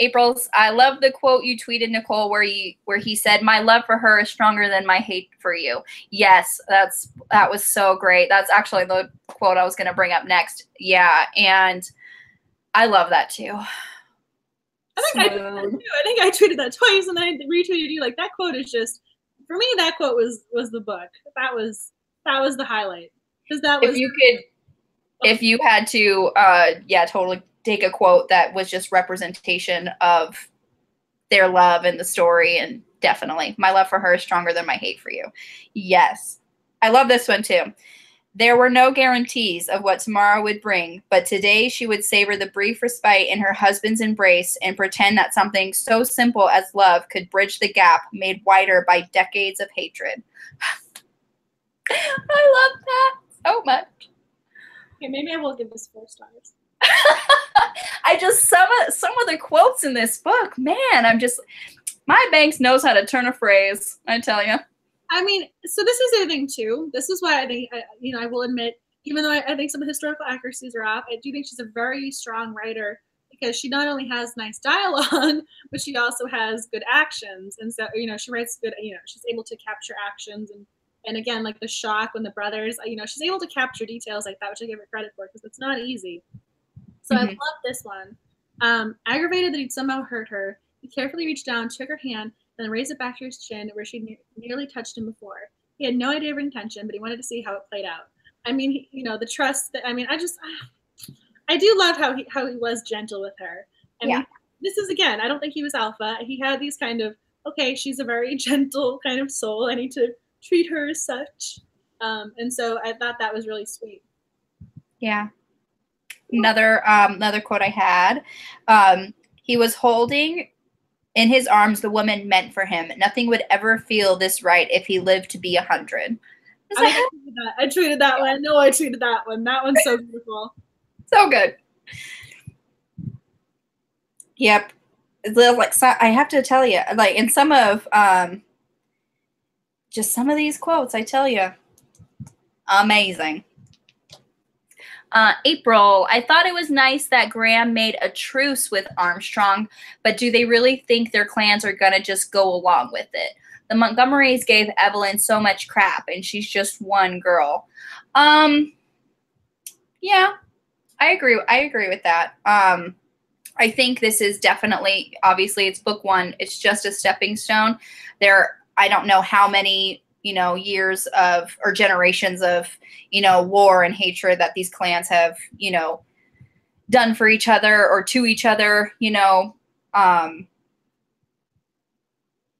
April's, I love the quote you tweeted, Nicole, where he said, "My love for her is stronger than my hate for you." Yes, that was so great. That's actually the quote I was going to bring up next. Yeah, and I love that too. I think I tweeted that twice, and I retweeted you. Like, that quote is just, for me, that quote was the book. That was the highlight, because that was. If you had to, totally take a quote that was just representation of their love and the story, and definitely, "My love for her is stronger than my hate for you." Yes. I love this one too. "There were no guarantees of what tomorrow would bring, but today she would savor the brief respite in her husband's embrace and pretend that something so simple as love could bridge the gap made wider by decades of hatred." I love that so much. Okay, maybe I will give this 4 stars. Some of the quotes in this book, man, my Banks knows how to turn a phrase, I tell you. I mean, so this is the thing too. This is why I think, I will admit, even though I think some of the historical accuracies are off, I do think she's a very strong writer, because she not only has nice dialogue, but she also has good actions. And so, she writes good, she's able to capture actions and again, like the shock when the brothers, she's able to capture details like that, which I give her credit for, because it's not easy. So I love this one. Aggravated that he'd somehow hurt her, he carefully reached down, took her hand, and then raised it back to his chin where she nearly touched him before. He had no idea of her intention, but he wanted to see how it played out. I mean, the trust that, I do love how he was gentle with her. I mean, this is, again, I don't think he was alpha. He had these kind of, okay, she's a very gentle kind of soul. I need to treat her as such. And so I thought that was really sweet. Yeah. Another quote I had, he was holding in his arms the woman meant for him. Nothing would ever feel this right if he lived to be 100. I tweeted that one. I know I tweeted that one. That one's so beautiful. So good. Yep. Like, I have to tell you, like, in some of just some of these quotes, I tell you, amazing. April, I thought it was nice that Graeme made a truce with Armstrong, but do they really think their clans are going to just go along with it? The Montgomerys gave Eveline so much crap, and she's just one girl. Yeah, I agree. I agree with that. I think this is definitely, obviously, it's book 1. It's just a stepping stone. I don't know how many, years of, or generations of, war and hatred that these clans have, done for each other or to each other,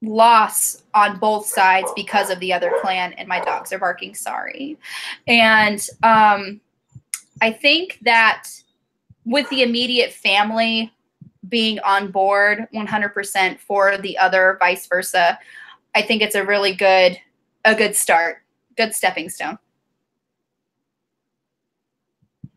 loss on both sides because of the other clan. And my dogs are barking, sorry. And I think that with the immediate family being on board 100% for the other, vice versa, I think it's a really good start, good stepping stone. Do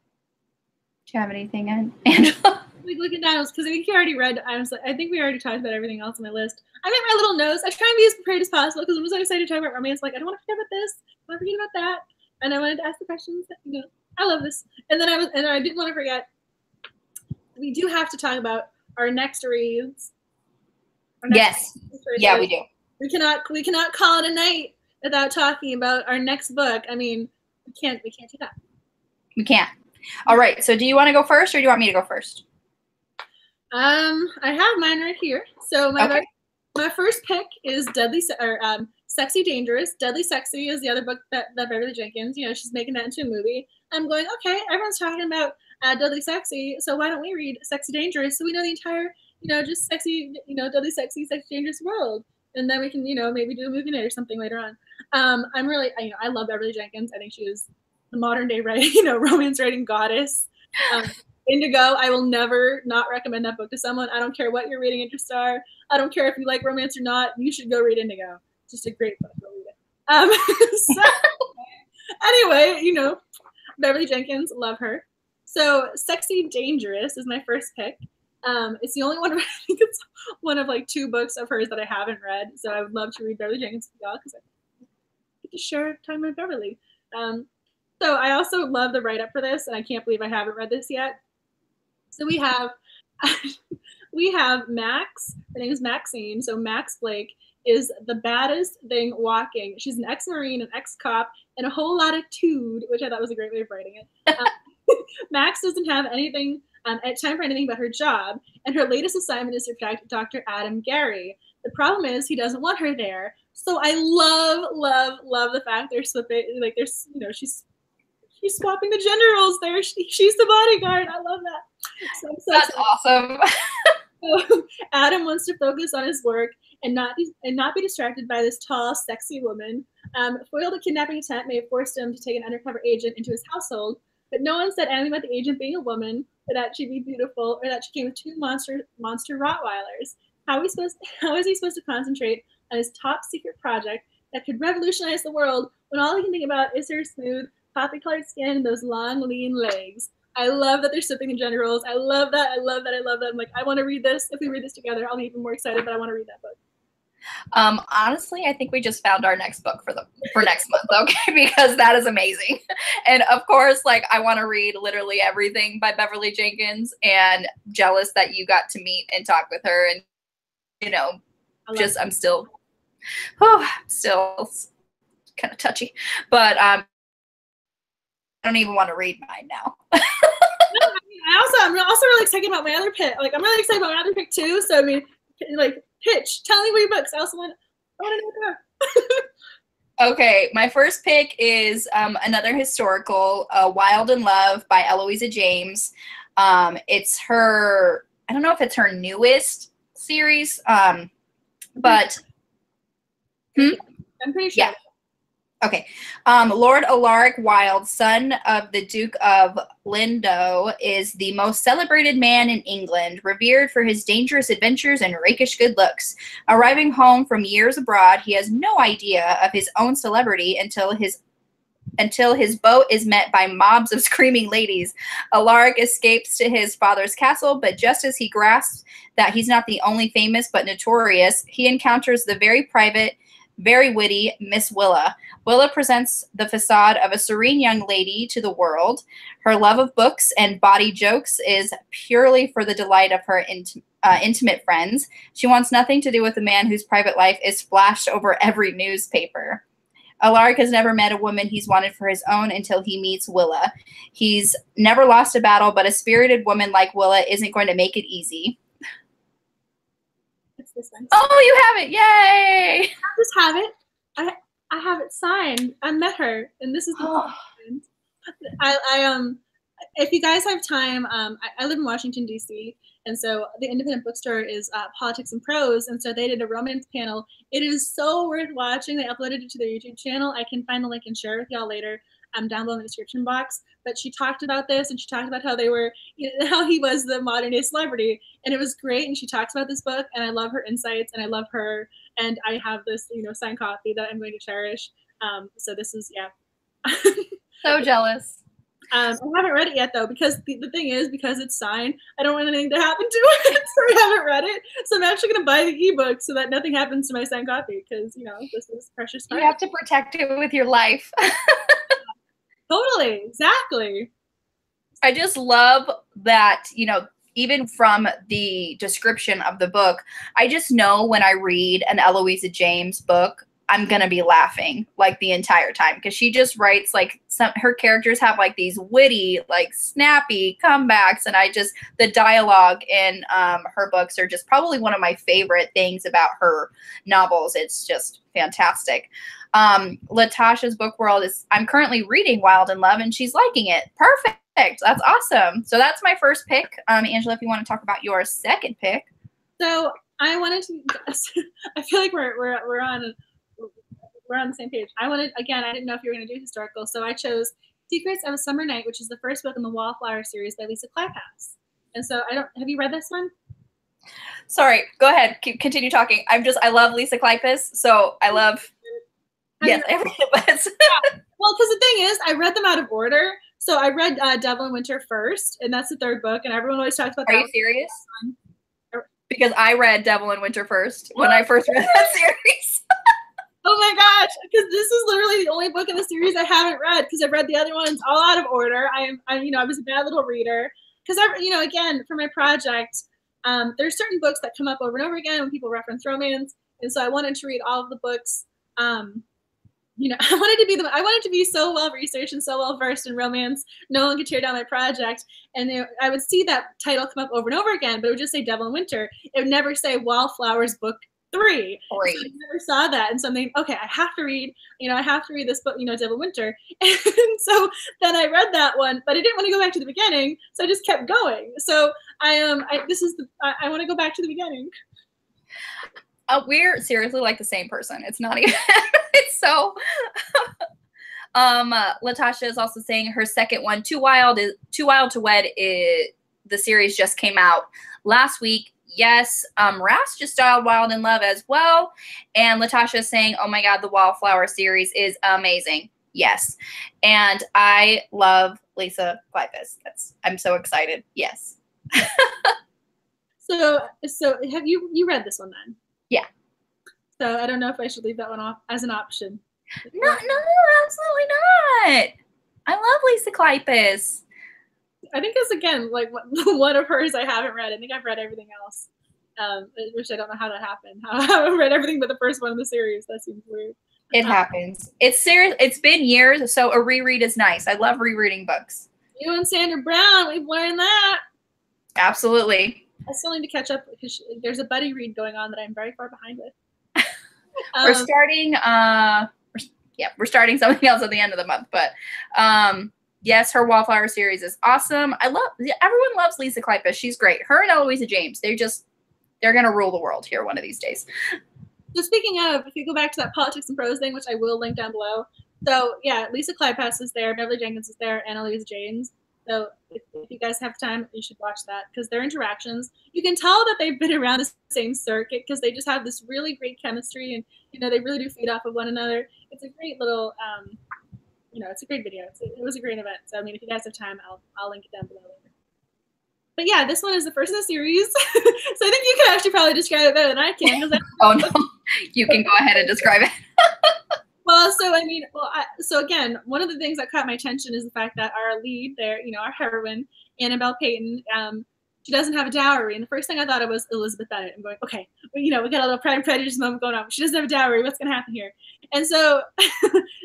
you have anything, Angela? like looking down because I think you already read. I think we already talked about everything else on my list. I made my little notes. I try and be as prepared as possible because I'm so excited to talk about romance. Like I don't want to forget about this. I don't want to forget about that. And I wanted to ask the questions. That, I love this. And then I didn't want to forget. We do have to talk about our next reads. Yes. Yeah, we do. We cannot call it a night without talking about our next book. I mean, we can't do that. We can't. All right. So do you want to go first or do you want me to go first? I have mine right here. So my first pick is Sexy Dangerous. Deadly Sexy is the other book that Beverly Jenkins, she's making that into a movie. I'm going, okay, everyone's talking about Deadly Sexy, so why don't we read Sexy Dangerous so we know the entire, just sexy, Deadly Sexy, Sexy Dangerous world. And then we can, maybe do a movie night or something later on. I love Beverly Jenkins. I think she is the modern day romance writing goddess. Indigo, I will never not recommend that book to someone. I don't care what your reading interests are. I don't care if you like romance or not. You should go read Indigo. It's just a great book. Go read it. So, anyway, Beverly Jenkins, love her. So Sexy Dangerous is my first pick. It's the only one. I think it's one of like 2 books of hers that I haven't read. So I would love to read Beverly Jenkins with y'all because I get to share time with Beverly. So I also love the write-up for this, and I can't believe I haven't read this yet. So we have Max. Her name is Maxine. So Max Blake is the baddest thing walking. She's an ex-Marine, an ex-cop, and a whole lot of tude, which I thought was a great way of writing it. Max doesn't have anything at time for anything but her job, and her latest assignment is to protect Dr. Adam Gary. The problem is he doesn't want her there. So I love the fact they're swapping, like there's, she's swapping the gender roles there. She's the bodyguard. I love that. So that's awesome. So Adam wants to focus on his work and not be distracted by this tall, sexy woman. Foiled a kidnapping attempt may have forced him to take an undercover agent into his household, but no one said anything about the agent being a woman, or that she'd be beautiful, or that she came with 2 monster Rottweilers. How is he supposed to concentrate on his top secret project that could revolutionize the world when all he can think about is her smooth, poppy-colored skin and those long, lean legs? I love that they're sipping in gender roles. I love that. I'm like, I want to read this. If we read this together, I'll be even more excited, but I want to read that book. Honestly, I think we just found our next book for next month, okay? Because that is amazing. And of course, like I want to read literally everything by Beverly Jenkins, and jealous that you got to meet and talk with her, and I'm still kind of touchy, but I don't even want to read mine now. I'm also really excited about my other pick. Like I'm really excited about my other pick too. So I mean, like pitch. Tell me what your books. I want to know more. Okay, my first pick is another historical, Wild in Love by Eloisa James. It's her. I don't know if it's her newest series, but I'm pretty sure. Yeah. Okay. Lord Alaric Wilde, son of the Duke of Lindow, is the most celebrated man in England, revered for his dangerous adventures and rakish good looks. Arriving home from years abroad, he has no idea of his own celebrity until his boat is met by mobs of screaming ladies. Alaric escapes to his father's castle, but just as he grasps that he's not the only famous but notorious, he encounters the very private, very witty Miss Willa. Willa presents the facade of a serene young lady to the world. Her love of books and bawdy jokes is purely for the delight of her intimate friends. She wants nothing to do with a man whose private life is flashed over every newspaper. Alaric has never met a woman he's wanted for his own until he meets Willa. He's never lost a battle, but a spirited woman like Willa isn't going to make it easy. It's this one. Oh, you have it! Yay! I just have it. I have it signed. I met her, and this is the if you guys have time, I live in Washington, D.C., and so the independent bookstore is Politics and Prose, and so they did a romance panel. It is so worth watching. They uploaded it to their YouTube channel. I can find the link and share it with y'all later. Down below in the description box. But she talked about this, and she talked about how they were, how he was the modern day celebrity, and it was great. And she talks about this book, and I love her insights, and I love her, and I have this, signed copy that I'm going to cherish. So this is, So jealous. I haven't read it yet, though, because the thing is, because it's signed, I don't want anything to happen to it, so I haven't read it. So I'm actually going to buy the ebook so that nothing happens to my signed copy, because, you know, this is precious time. You have to protect it with your life. Totally, exactly. I just love that, you know, even from the description of the book, I just know when I read an Eloisa James book, I'm going to be laughing like the entire time, because she just writes like her characters have like these witty, like snappy comebacks. And the dialogue in her books are just probably one of my favorite things about her novels. It's just fantastic. Latasha's book world I'm currently reading Wild in Love and she's liking it. Perfect. That's awesome. So that's my first pick. Angela, if you want to talk about your second pick. So I wanted to, I feel like we're on the same page. I didn't know if you were going to do historical, so I chose Secrets of a Summer Night, which is the first book in the Wallflower series by Lisa Kleypas. And so have you read this one? Sorry, go ahead. Continue talking. I love Lisa Kleypas, so I love, yes, everything. Well, because the thing is, I read them out of order. So I read Devil in Winter first, and that's the third book, and everyone always talks about that. Are you serious? Because I read Devil in Winter first when I first read that series. Oh my gosh, because this is literally the only book in the series I haven't read, because I've read the other ones all out of order. I was a bad little reader, because again, for my project, there's certain books that come up over and over again when people reference romance, and so I wanted to read all of the books. I wanted to be so well researched and so well versed in romance, no one could tear down my project. And I would see that title come up over and over again, but it would just say Devil in Winter. It would never say Wallflowers Book 3. So I never saw that, and so I'm thinking, okay, I have to read this book, Devil in Winter. And so then I read that one, but I didn't want to go back to the beginning, so I just kept going. So I want to go back to the beginning. We're seriously like the same person. It's not even. It's so. Latasha is also saying her second one, Too Wild to Wed. The series just came out last week. Yes, Ras just styled Wild in Love as well. And Latasha is saying, oh my God, the Wallflower series is amazing. Yes. And I love Lisa Kleypas. I'm so excited. Yes. So have you read this one then? Yeah. So I don't know if I should leave that one off as an option. No, absolutely not. I love Lisa Kleypas. I think it's, again, like one of hers I haven't read. I think I've read everything else, which I don't know how that happened. I haven't read everything but the first one in the series. That seems weird. It happens. It's serious. It's been years, so a reread is nice. I love rereading books. You and Sandra Brown, we've learned that. Absolutely. I still need to catch up because there's a buddy read going on that I'm very far behind with. We're starting. We're starting something else at the end of the month, but yes, her Wallflower series is awesome. Everyone loves Lisa Kleypas. She's great. Her and Eloisa James, they're gonna rule the world here one of these days. So speaking of, if you go back to that Politics and Prose thing, which I will link down below. So yeah, Lisa Kleypas is there, Beverly Jenkins is there, and Eloisa James. So if you guys have time, you should watch that, because their interactions, you can tell that they've been around the same circuit, because they just have this really great chemistry, and they really do feed off of one another. It's a great little, it's a great video. It was a great event. So I mean, if you guys have time, I'll link it down below later. But yeah, this one is the first of the series, so I think you can actually probably describe it better than I can. Oh no, you can go ahead and describe it. Well, so again, one of the things that caught my attention is the fact that our lead there, our heroine, Annabelle Payton, she doesn't have a dowry. And the first thing I thought of was Elizabeth Bennet. I'm going, okay, we got a little Pride and Prejudice moment going on. She doesn't have a dowry. What's going to happen here? And so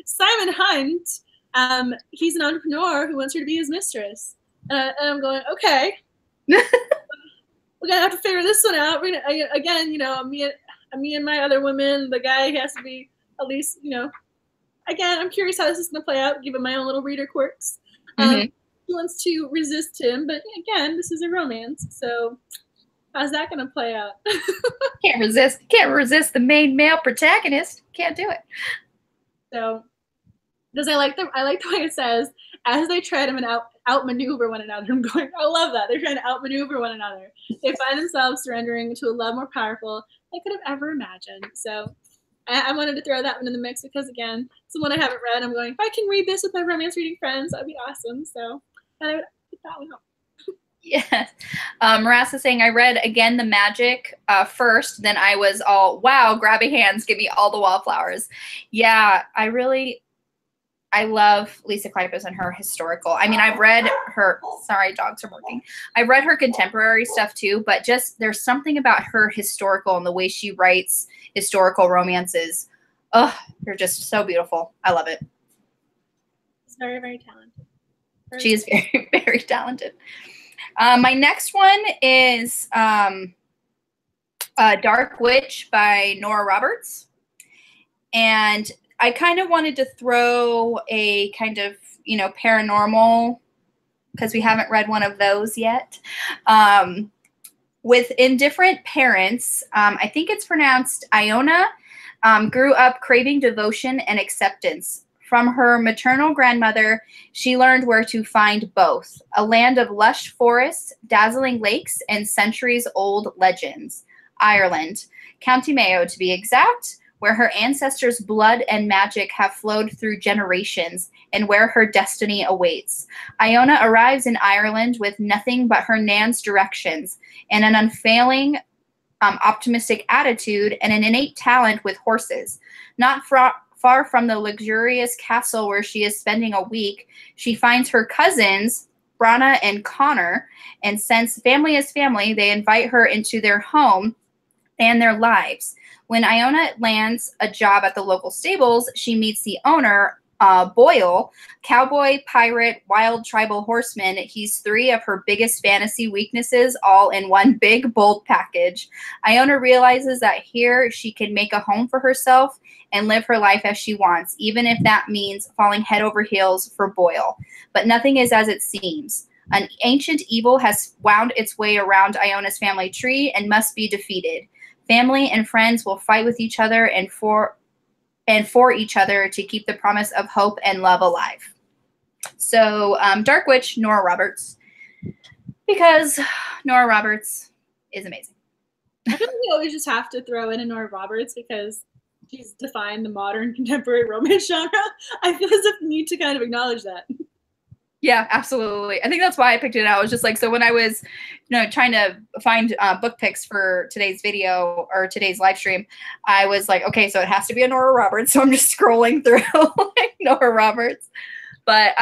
Simon Hunt, he's an entrepreneur who wants her to be his mistress. And I'm going, okay, we're going to have to figure this one out. We're gonna, again, me and my other women, the guy has to be at least, again, I'm curious how this is going to play out, given my own little reader quirks. She wants to resist him, but again, this is a romance, so how's that going to play out? Can't resist the main male protagonist. Can't do it. So, because I like the way it says, as they try to outmaneuver one another. I'm going, I love that. They're trying to outmaneuver one another. They find themselves surrendering to a love more powerful than they could have ever imagined. So I wanted to throw that one in the mix because, again, someone I haven't read, I'm going, if I can read this with my romance reading friends, that'd be awesome. So I would put that one up. Yes. Marassa saying, I read Again the Magic first, then I was all, wow, grabby hands, give me all the wallflowers. Yeah, I love Lisa Kleypas and her historical. I mean, I've read her, sorry, dogs are barking. I've read her contemporary stuff too, but just there's something about her historical and the way she writes historical romances. Oh, they're just so beautiful. I love it. She's very, very talented. She is very, very talented. My next one is Dark Witch by Nora Roberts. And I kind of wanted to throw a kind of, you know, paranormal, because we haven't read one of those yet. With Indifferent Parents, I think it's pronounced Iona, grew up craving devotion and acceptance. From her maternal grandmother, she learned where to find both, a land of lush forests, dazzling lakes, and centuries-old legends. Ireland, County Mayo to be exact, where her ancestors' blood and magic have flowed through generations, and where her destiny awaits. Iona arrives in Ireland with nothing but her Nan's directions, and an unfailing optimistic attitude, and an innate talent with horses. Not far from the luxurious castle where she is spending a week, she finds her cousins, Brana and Connor, and since family is family, they invite her into their home and their lives. When Iona lands a job at the local stables, she meets the owner, Boyle, cowboy, pirate, wild tribal horseman. He's 3 of her biggest fantasy weaknesses, all in one big, bold package. Iona realizes that here she can make a home for herself and live her life as she wants, even if that means falling head over heels for Boyle. But nothing is as it seems. An ancient evil has wound its way around Iona's family tree and must be defeated. Family and friends will fight with each other and for each other to keep the promise of hope and love alive. So Dark Witch, Nora Roberts, because Nora Roberts is amazing. I feel like we always just have to throw in a Nora Roberts because she's defined the modern contemporary romance genre. I feel as if we need to kind of acknowledge that. Yeah, absolutely. I think that's why I picked it out. I was just like, so when I was, you know, trying to find book picks for today's video or today's live stream, I was like, okay, so it has to be a Nora Roberts. So I'm just scrolling through like Nora Roberts. But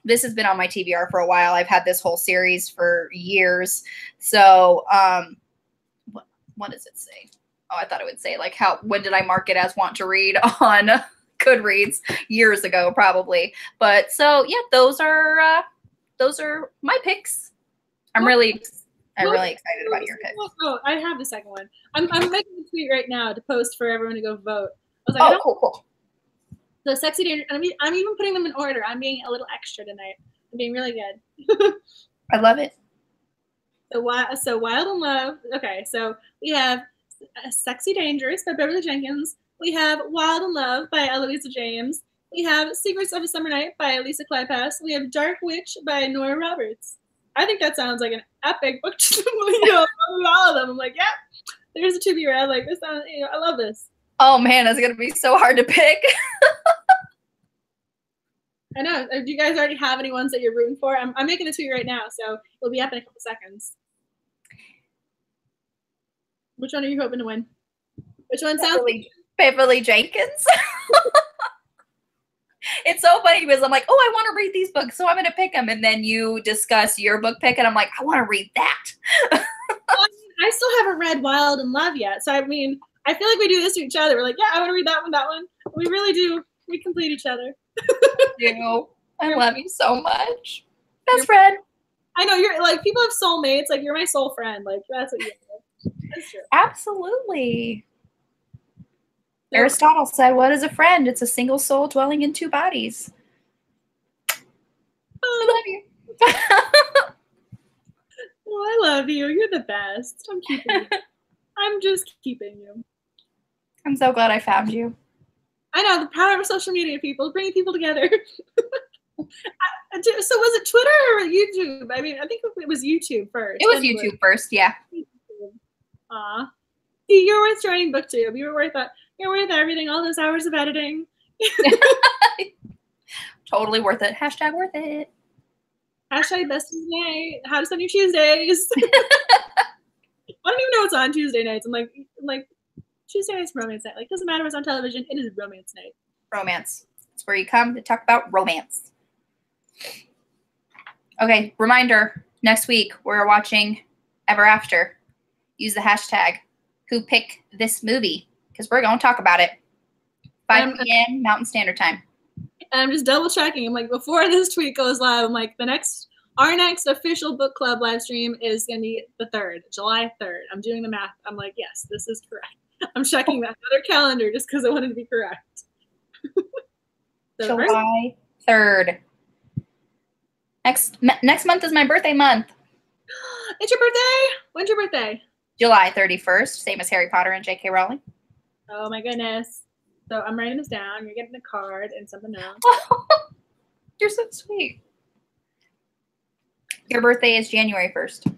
this has been on my TBR for a while. I've had this whole series for years. So what does it say? Oh, I thought it would say like when did I mark it as want to read on Goodreads years ago, probably. But so yeah, those are my picks. I'm really excited about your picks. Oh, I have the second one. I'm making a tweet right now to post for everyone to go vote. I was like, cool. The Sexy Danger. I'm even putting them in order. I'm being a little extra tonight. I'm being really good. I love it. So Wild in Love. Okay, so we have Sexy Dangerous by Beverly Jenkins. We have Wild in Love by Eloisa James. We have Secrets of a Summer Night by Lisa Kleypas. We have Dark Witch by Nora Roberts. I think that sounds like an epic book. All of them. I'm like, yeah, there's a to be read. Like this sounds, I love this. Oh man, that's gonna be so hard to pick. I know. Do you guys already have any ones that you're rooting for? I'm making a tweet right now, so it'll be up in a couple seconds. Which one are you hoping to win? Which one sounds Beverly Jenkins? It's so funny because I'm like, oh, I want to read these books, so I'm going to pick them. And then you discuss your book pick, and I'm like, I want to read that. I still haven't read Wild in Love yet. So, I mean, I feel like we do this to each other. We're like, yeah, I want to read that one. We really do. We complete each other. I love you so much. Best friend. I know. You're like, people have soulmates. Like, you're my soul friend. Like, that's what you are. That's true. Absolutely. Aristotle said, what is a friend? It's a single soul dwelling in 2 bodies. I love you. Well, I love you. You're the best. I'm keeping you. I'm just keeping you. I'm so glad I found you. I know, the power of social media, people, bringing people together. So was it Twitter or YouTube? I mean, I think it was YouTube first. It was YouTube first, yeah. Aw. See, you're worth joining BookTube. You were worth that. You're worth everything, all those hours of editing. Totally worth it. Hashtag worth it. Hashtag best of the night. How to spend your Tuesdays. I don't even know what's on Tuesday nights. I'm like Tuesday night's romance night. Like, doesn't matter what's on television. It is romance night. Romance. It's where you come to talk about romance. Okay, reminder. Next week, we're watching Ever After. Use the hashtag #WhoPickThisMovie because we're going to talk about it. 5 p.m. Mountain Standard Time. And I'm just double checking. I'm like, before this tweet goes live, I'm like, our next official book club live stream is going to be the 3rd, July 3rd. I'm doing the math. I'm like, yes, this is correct. I'm checking that other calendar just because I wanted to be correct. July 3rd. Next month is my birthday month. It's your birthday? When's your birthday? July 31st, same as Harry Potter and J.K. Rowling. Oh my goodness. So I'm writing this down. You're getting a card and something else. You're so sweet. Your birthday is January 1st.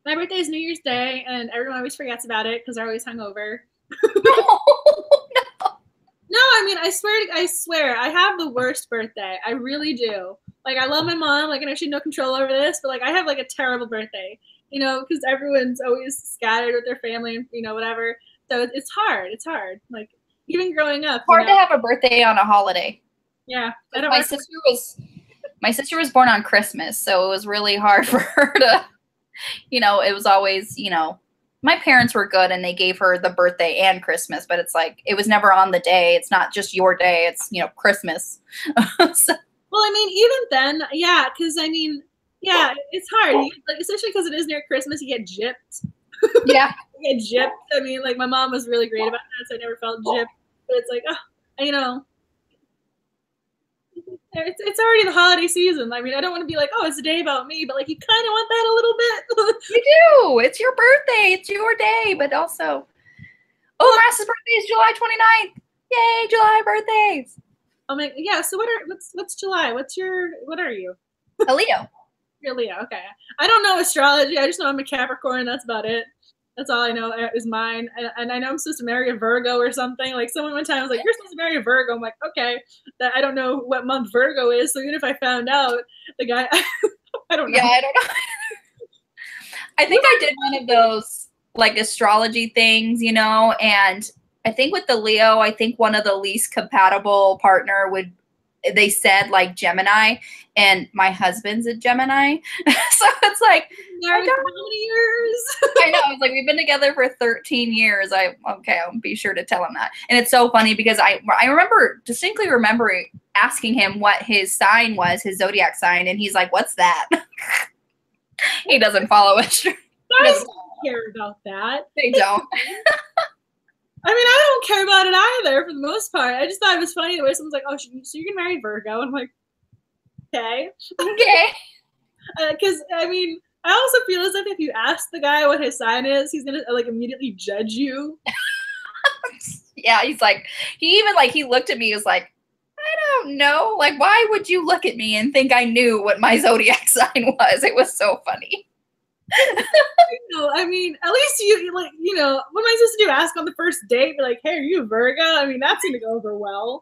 My birthday is New Year's Day, and everyone always forgets about it because they're always hungover. No, I mean, I swear, I have the worst birthday. I really do. Like, I love my mom. Like, and I should no control over this, but like, I have like a terrible birthday. You know, because everyone's always scattered with their family and whatever. So it's hard. It's hard. Like, even growing up. Hard to have a birthday on a holiday. Yeah, my sister was born on Christmas, so it was really hard for her to. It was always, my parents were good and they gave her the birthday and Christmas, but it's like, it was never on the day. It's not just your day. It's, Christmas. So. Well, I mean, even then, yeah, because I mean, yeah, it's hard. Like, especially because it is near Christmas, you get gypped. Yeah. You get gypped. I mean, like, my mom was really great about that, so I never felt gypped. But it's like, it's already the holiday season. I mean, I don't want to be like, oh, it's a day about me, but like, you kind of want that a little bit. You do. It's your birthday. It's your day, but also, Maras's birthday is July 29th. Yay, July birthdays. Oh my, yeah. So what's July? What are you? A Leo. You're Leo. Okay. I don't know astrology. I just know I'm a Capricorn. That's about it. That's all I know is mine. And I know I'm supposed to marry a Virgo or something. Like, someone one time was like, you're supposed to marry a Virgo. I'm like, okay. I don't know what month Virgo is. So even if I found out, the guy, I don't know. Yeah, I don't know. I think I did one of those, like, astrology things, and I think with the Leo, I think one of the least compatible partner they said, like, Gemini, and my husband's a Gemini. So it's like, married for how many years? I know. It's like, we've been together for 13 years. I'll be sure to tell him that. And it's so funny because I distinctly remember asking him what his sign was, his zodiac sign, and he's like, what's that? He doesn't follow it. Guys don't care about that. They don't. I mean, I don't care about it either for the most part. I just thought it was funny the way someone's like, oh, so you're going to marry Virgo? And I'm like, okay. Okay. Because, I mean, I also feel as if you ask the guy what his sign is, he's going to, like, immediately judge you. Yeah, he's like, he looked at me, he was like, I don't know. Like, why would you look at me and think I knew what my zodiac sign was? It was so funny. I mean, at least what am I supposed to do? Ask on the first date? Be like, hey, are you a Virgo? I mean, that's going to go over well.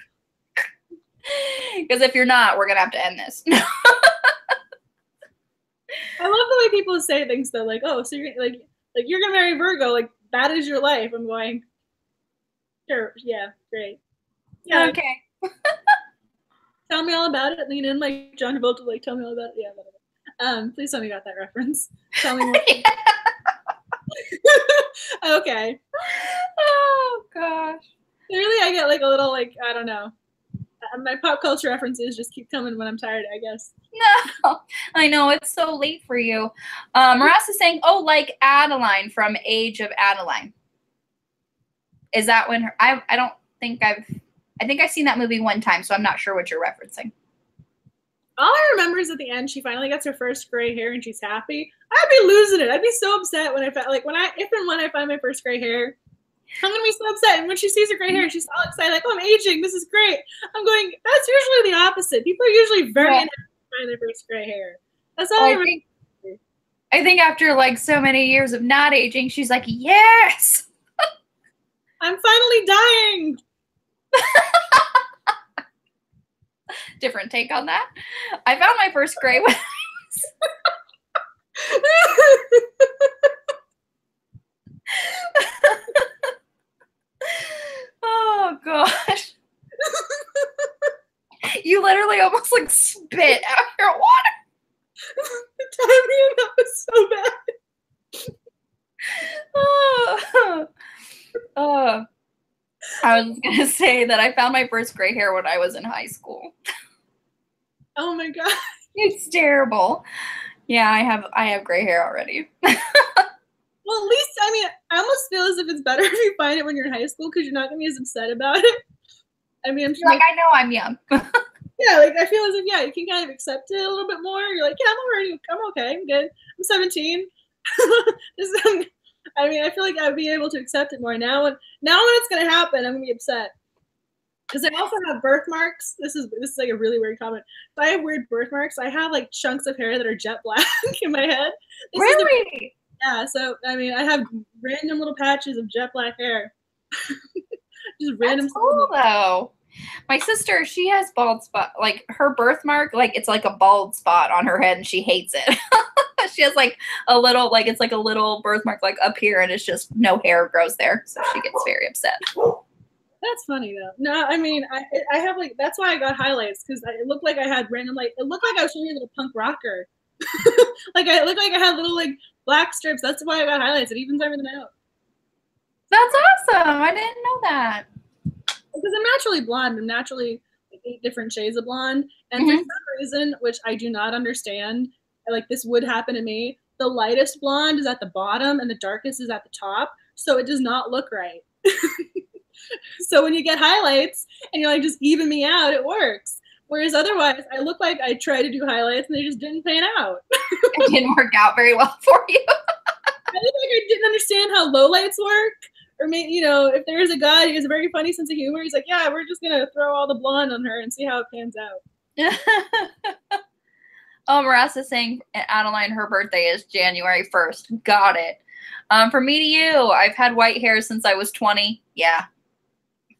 Because if you're not, we're going to have to end this. I love the way people say things though, like, oh, so you're like you're going to marry Virgo, like, that is your life. I'm going, sure, yeah, great. Yeah. Okay. Tell me all about it. Lean in like John Travolta, like, tell me all about it. Yeah, whatever. Please tell me about that reference. Tell me more. Okay. Oh gosh. Clearly, I get like a little like, I don't know. My pop culture references just keep coming when I'm tired, I guess. No, I know it's so late for you. Maras is saying, oh, like Adeline from Age of Adeline. Is that when I think I've seen that movie one time, so I'm not sure what you're referencing. All I remember is at the end, she finally gets her first gray hair and she's happy. I'd be losing it. I'd be so upset when if and when I find my first gray hair. I'm going to be so upset. And when she sees her gray hair, she's all excited, like, oh, I'm aging. This is great. I'm going, that's usually the opposite. People are usually very happy to find their first gray hair. That's all I remember. I think after, like, so many years of not aging, she's like, yes. I'm finally dying. Different take on that. I found my first gray when oh gosh. You literally almost like spit out your water. The timing that was so bad. Oh. I was gonna say that I found my first gray hair when I was in high school. Oh my god. It's terrible. Yeah, I have gray hair already. Well, at least, I mean, I almost feel as if it's better if you find it when you're in high school because you're not going to be as upset about it. I mean, I'm sure. Like, I know I'm young. Yeah, like, I feel as if, yeah, you can kind of accept it a little bit more. You're like, yeah, I'm okay, I'm good. I'm 17. I mean, I feel like I'd be able to accept it more now. When it's going to happen, I'm going to be upset. Because I also have birthmarks. This is like a really weird comment. But I have weird birthmarks. I have like chunks of hair that are jet black in my head. Really? Yeah, so I mean, I have random little patches of jet black hair. Just random. That's cool though. My sister, she has bald spot. Like her birthmark, like it's like a bald spot on her head, and she hates it. She has like a little, like it's like a little birthmark, like up here, and it's just no hair grows there, so she gets very upset. That's funny though. No, I mean, I have like, that's why I got highlights, because it looked like I had random, like, it looked like I was showing a little punk rocker. Like it looked like I had little like black strips. That's why I got highlights. It evens everything out. That's awesome. I didn't know that. Because I'm naturally blonde. I'm naturally like 8 different shades of blonde. And for some reason, which I do not understand, like this would happen to me, the lightest blonde is at the bottom and the darkest is at the top. So it does not look right. So when you get highlights and you're like, just even me out, it works. Whereas otherwise, I look like I tried to do highlights and they just didn't pan out. It didn't work out very well for you. I look like I didn't understand how lowlights work. Or maybe, you know, if there is a guy who has a very funny sense of humor, he's like, yeah, we're just going to throw all the blonde on her and see how it pans out. Oh, Marassa saying, Adeline, her birthday is January 1st. Got it. From me to you, I've had white hair since I was 20. Yeah,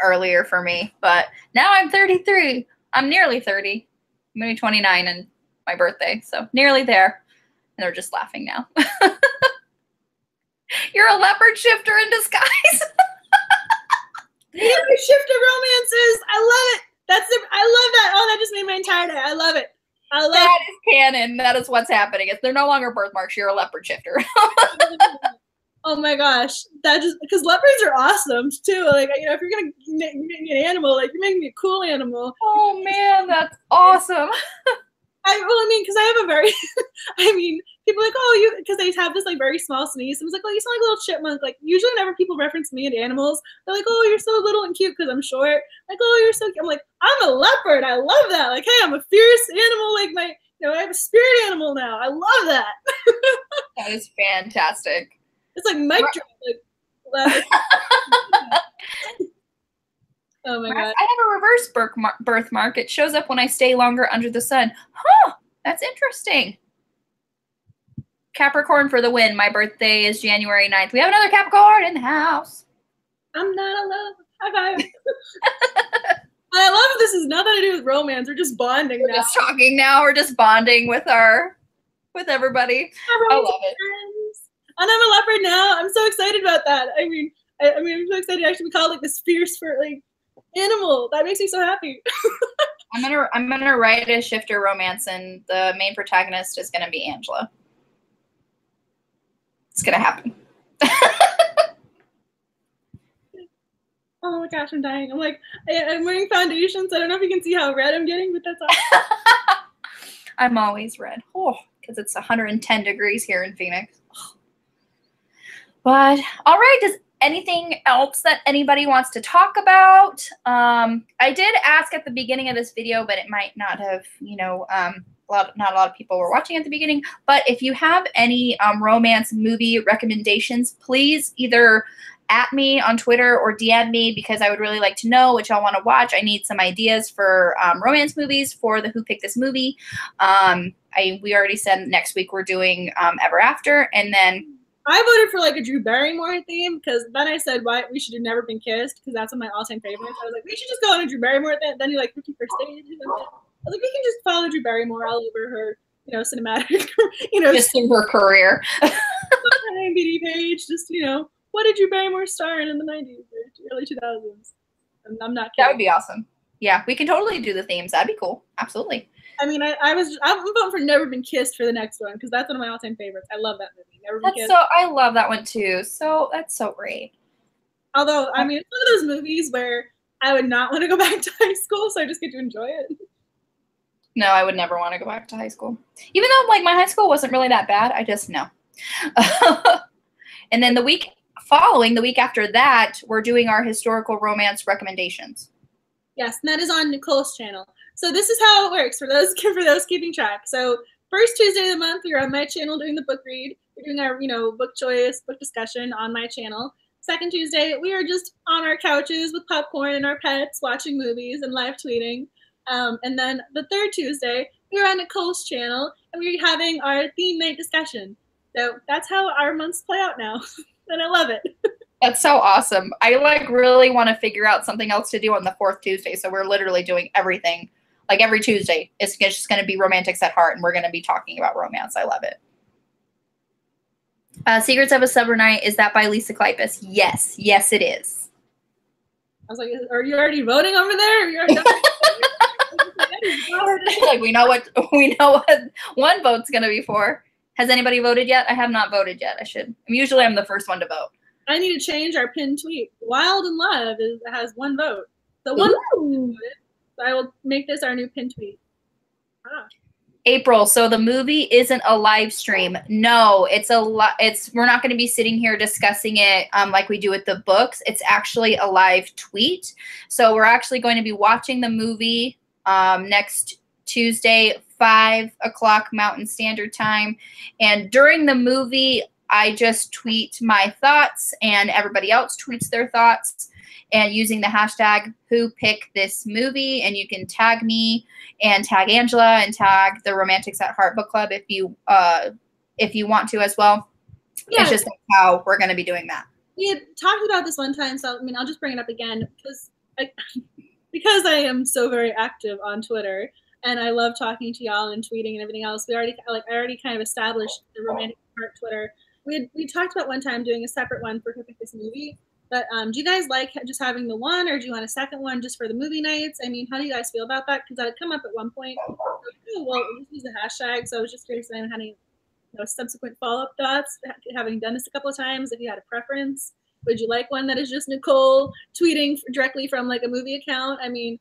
earlier for me. But now I'm 33. I'm nearly 30. I'm going to be 29 in my birthday, so nearly there. And they're just laughing now. You're a leopard shifter in disguise. Leopard shifter romances. I love it. I love that. Oh, that just made my entire day. I love it. I love that is canon. That is what's happening. They're no longer birthmarks. You're a leopard shifter. Oh my gosh, that just because leopards are awesome too. Like, you know, if you're gonna make me an animal, like you're making me a cool animal. Oh man, that's awesome. I mean, because I have a very, I mean, people are like, oh, you, because they have this like very small sneeze. I was like, oh, you sound like a little chipmunk. Like usually whenever people reference me and animals, they're like, oh, you're so little and cute because I'm short. Like, oh, you're so cute. I'm like, I'm a leopard. I love that. Like, hey, I'm a fierce animal. Like you know, I have a spirit animal now. I love that. That is fantastic. It's like mic drop. Like, oh my god! I have a reverse birthmark. It shows up when I stay longer under the sun. Huh? That's interesting. Capricorn for the win. My birthday is January 9th. We have another Capricorn in the house. I'm not alone. High five. I love this is nothing to do with romance. We're just bonding now. We're just talking now. We're just bonding with everybody. I love it. And I'm a leopard now. I'm so excited about that. I mean, I'm so excited to actually be called like this fierce for like animal. That makes me so happy. I'm gonna write a shifter romance, and the main protagonist is gonna be Angela. It's gonna happen. Oh my gosh, I'm dying. I'm like, I'm wearing foundation, so I don't know if you can see how red I'm getting, but that's awesome. I'm always red. Oh, because it's 110 degrees here in Phoenix. But all right, does anything else that anybody wants to talk about? I did ask at the beginning of this video, but it might not have, you know, not a lot of people were watching at the beginning. But if you have any romance movie recommendations, please either at me on Twitter or DM me, because I would really like to know what y'all want to watch. I need some ideas for romance movies for the Who Picked This Movie. We already said next week we're doing Ever After, and then I voted for like a Drew Barrymore theme because then I said why we should do Never Been Kissed because that's one of my all-time favorites. I was like, we should just go on a Drew Barrymore thing. Then you like 51st Stage or something. I was like, we can just follow Drew Barrymore all over her, cinematic, just through her career. IMDb page. Just what did Drew Barrymore star in the 90s or early 2000s? I'm not kidding. That would be awesome. Yeah, we can totally do the themes. That'd be cool. Absolutely. I mean, I'm voting for Never Been Kissed for the next one because that's one of my all-time favorites. I love that movie. Never Been Kissed. I love that one too. So that's so great. Although, I mean, it's one of those movies where I would not want to go back to high school, so I just get to enjoy it. No, I would never want to go back to high school. Even though, like, my high school wasn't really that bad. I just, no. And then the week after that, we're doing our historical romance recommendations. Yes, and that is on Nicole's channel. So this is how it works for those keeping track. So first Tuesday of the month, we're on my channel doing the book read. We're doing our, book choice, book discussion on my channel. Second Tuesday, we are just on our couches with popcorn and our pets watching movies and live tweeting. And then the third Tuesday, we're on Nicole's channel and we're having our theme night discussion. So that's how our months play out now. And I love it. That's so awesome. I really want to figure out something else to do on the fourth Tuesday. So we're literally doing everything. Like every Tuesday, it's just going to be Romantics at Heart, and we're going to be talking about romance. I love it. Secrets of a Summer Night, is that by Lisa Kleypas? Yes. Yes, it is. I was like, are you already voting over there? You're like we know what one vote's going to be for. Has anybody voted yet? I have not voted yet. I should. Usually I'm the first one to vote. I need to change our pinned tweet. Wild in Love has one vote. So one vote. So I will make this our new pinned tweet. April, so the movie isn't a live stream. No, we're not going to be sitting here discussing it like we do with the books. It's actually a live tweet. So we're actually going to be watching the movie next Tuesday, 5 o'clock Mountain Standard Time. And during the movie, I just tweet my thoughts and everybody else tweets their thoughts and using the hashtag #WhoPickThisMovie. And you can tag me and tag Angela and tag the Romantics at Heart Book Club if you want to as well. Yeah. It's just how we're going to be doing that. We had talked about this one time, so I mean, I'll just bring it up again because I am so very active on Twitter and I love talking to y'all and tweeting and everything else. I already kind of established the Romantic Heart Twitter. We talked about one time doing a separate one for Who Picked This Movie. But do you guys like just having the one, or do you want a second one just for the movie nights? I mean, how do you guys feel about that? Because that had come up at one point. Well, use the hashtag, so I was just curious if anyone had any subsequent follow-up thoughts, having done this a couple of times, if you had a preference. Would you like one that is just Nicole tweeting directly from like a movie account? I mean,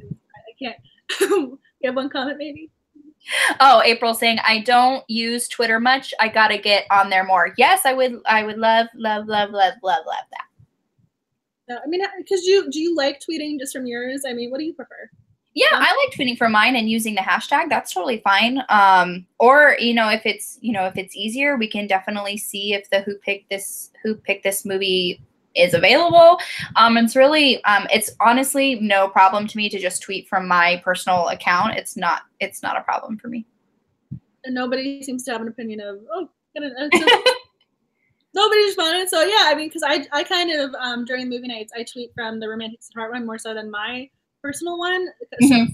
I can't. You have one comment maybe? Oh, April saying, I don't use Twitter much. I got to get on there more. Yes, I would love that. No, I mean, because do you like tweeting just from yours? I mean, what do you prefer? Yeah, I like tweeting from mine and using the hashtag. That's totally fine. Or, if it's easier, we can definitely see if the Who Picked This Movie is available. It's really, it's honestly no problem to me to just tweet from my personal account. It's not a problem for me. And nobody seems to have an opinion of, nobody responded. So yeah, I mean, because I kind of, during the movie nights, I tweet from the Romantics at Heart one more so than my personal one. Because, so,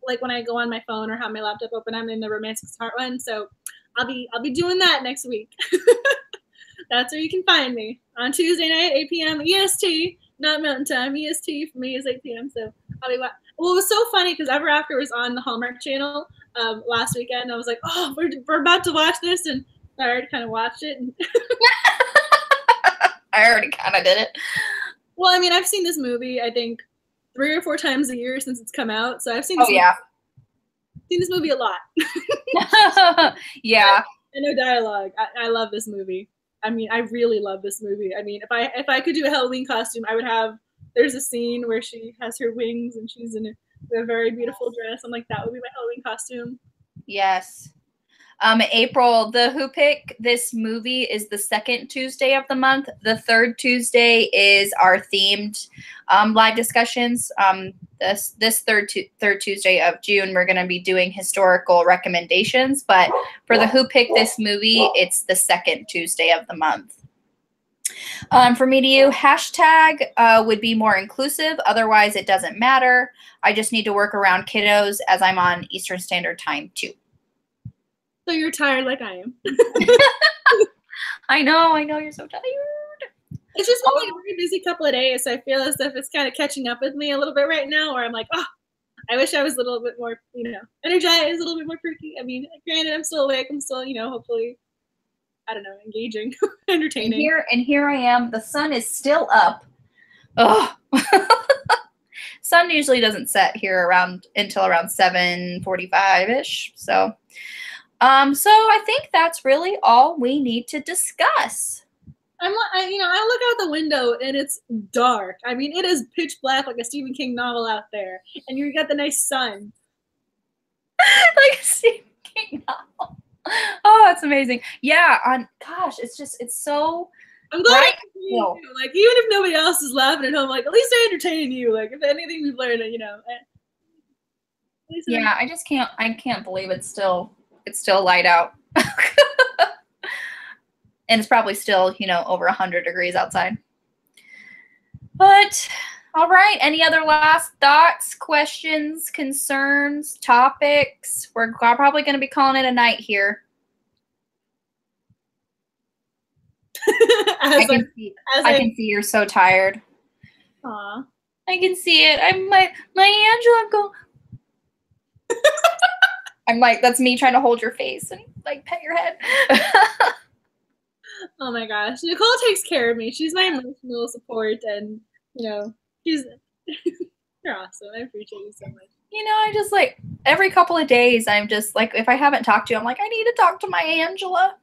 like when I go on my phone or have my laptop open, I'm in the Romantics at Heart one. So I'll be doing that next week. That's where you can find me on Tuesday night, 8 p.m. EST, not Mountain Time. EST for me is 8 p.m. So I'll be. Well, it was so funny because Ever After was on the Hallmark Channel last weekend. And I was like, oh, we're about to watch this, and I already kind of watched it. And I already kind of did it. Well, I mean, I've seen this movie I think 3 or 4 times a year since it's come out. So I've seen. Seen this movie a lot. Yeah. And no dialogue. I love this movie. I mean, I really love this movie. I mean, if I could do a Halloween costume, I would have. There's a scene where she has her wings and she's in a very beautiful dress. I'm like, that would be my Halloween costume. Yes. April, the Who Pick This Movie is the second Tuesday of the month. The third Tuesday is our themed live discussions. This third Tuesday of June, we're going to be doing historical recommendations. But for the Who Pick This Movie, it's the second Tuesday of the month. For me to you, hashtag would be more inclusive. Otherwise, it doesn't matter. I just need to work around kiddos as I'm on Eastern Standard Time too. So you're tired like I am. I know you're so tired. It's just been like a very busy couple of days, so I feel as if it's kind of catching up with me a little bit right now, where I'm like, oh, I wish I was a little bit more, energized, a little bit more perky. I mean, granted, I'm still awake. I'm still, hopefully, I don't know, engaging, entertaining. And here I am. The sun is still up. Ugh. Sun usually doesn't set here until around 7:45-ish. So I think that's really all we need to discuss. I look out the window and it's dark. I mean, it is pitch black like a Stephen King novel out there, and you got the nice sun. Like a Stephen King novel. Oh, that's amazing. Yeah, it's so. I'm glad you. Like, even if nobody else is laughing at home, like, at least I entertain you. Like, if anything we've learned, Yeah, I can't believe it's still light out. And it's probably still, over 100 degrees outside. But, all right. Any other last thoughts, questions, concerns, topics? We're probably going to be calling it a night here. I can see you're so tired. Aw. I can see it. My Angela, go. I'm like, that's me trying to hold your face and like pet your head. Oh my gosh. Nicole takes care of me. She's my emotional support, and she's you're awesome. I appreciate you so much. I just like every couple of days I'm just like, if I haven't talked to you, I'm like, I need to talk to my Angela.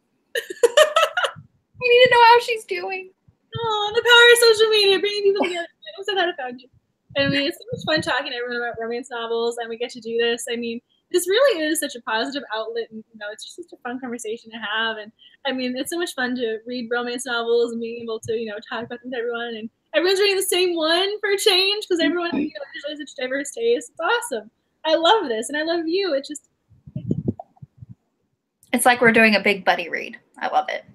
I need to know how she's doing. Oh, the power of social media, bringing people together. I'm so glad I found you. I mean, it's so much fun talking to everyone about romance novels, and we get to do this. I mean, this really is such a positive outlet, and it's just such a fun conversation to have. And I mean, it's so much fun to read romance novels and being able to talk about them to everyone, and everyone's reading the same one for a change, because everyone there's such diverse tastes. It's awesome. I love this, and I love you. It's like we're doing a big buddy read. I love it.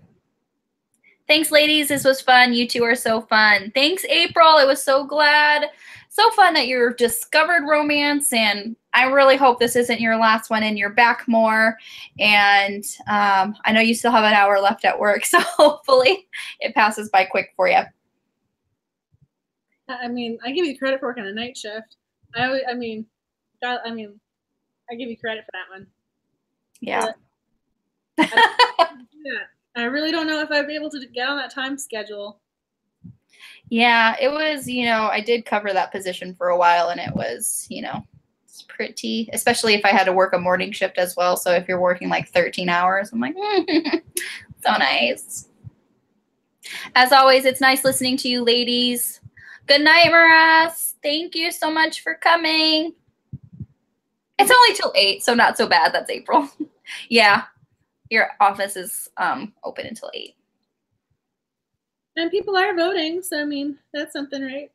Thanks, ladies. This was fun. You two are so fun. Thanks, April. It was so fun that you discovered romance, and I really hope this isn't your last one and you're back more. And I know you still have an hour left at work, so hopefully it passes by quick for you. I mean, I give you credit for working a night shift. I give you credit for that one. Yeah. I really don't know if I'd be able to get on that time schedule. Yeah, it was, I did cover that position for a while, and it was, it's pretty, especially if I had to work a morning shift as well. So if you're working like 13 hours, I'm like, so nice. As always, it's nice listening to you ladies. Good night, Maras. Thank you so much for coming. It's only till 8, so not so bad. That's April. Yeah. Your office is open until 8. And people are voting, so I mean, that's something, right?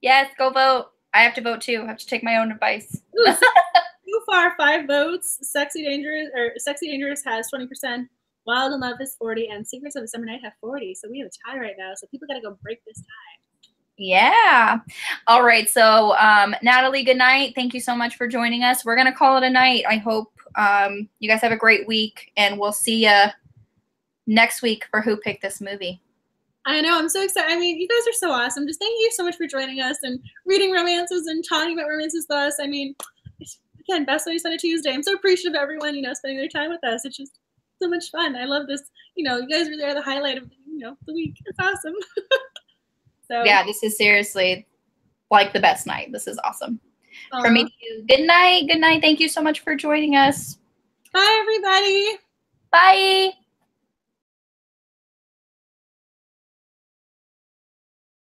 Yes, go vote. I have to vote too. I have to take my own advice. Ooh, so far, 5 votes. Sexy Dangerous has 20%. Wild in Love has 40, and Secrets of a Summer Night have 40. So we have a tie right now. So people got to go break this tie. Yeah. All right. So Natalie, good night. Thank you so much for joining us. We're going to call it a night. I hope you guys have a great week, and we'll see you next week for Who Picked This Movie. I know. I'm so excited. I mean, you guys are so awesome. Just thank you so much for joining us and reading romances and talking about romances with us. I mean, again, best way to spend a Tuesday. I'm so appreciative of everyone, spending their time with us. It's just so much fun. I love this. You guys really are the highlight of, the week. It's awesome. So yeah, this is seriously like the best night. This is awesome. For me, good night. Good night. Thank you so much for joining us. Bye, everybody. Bye.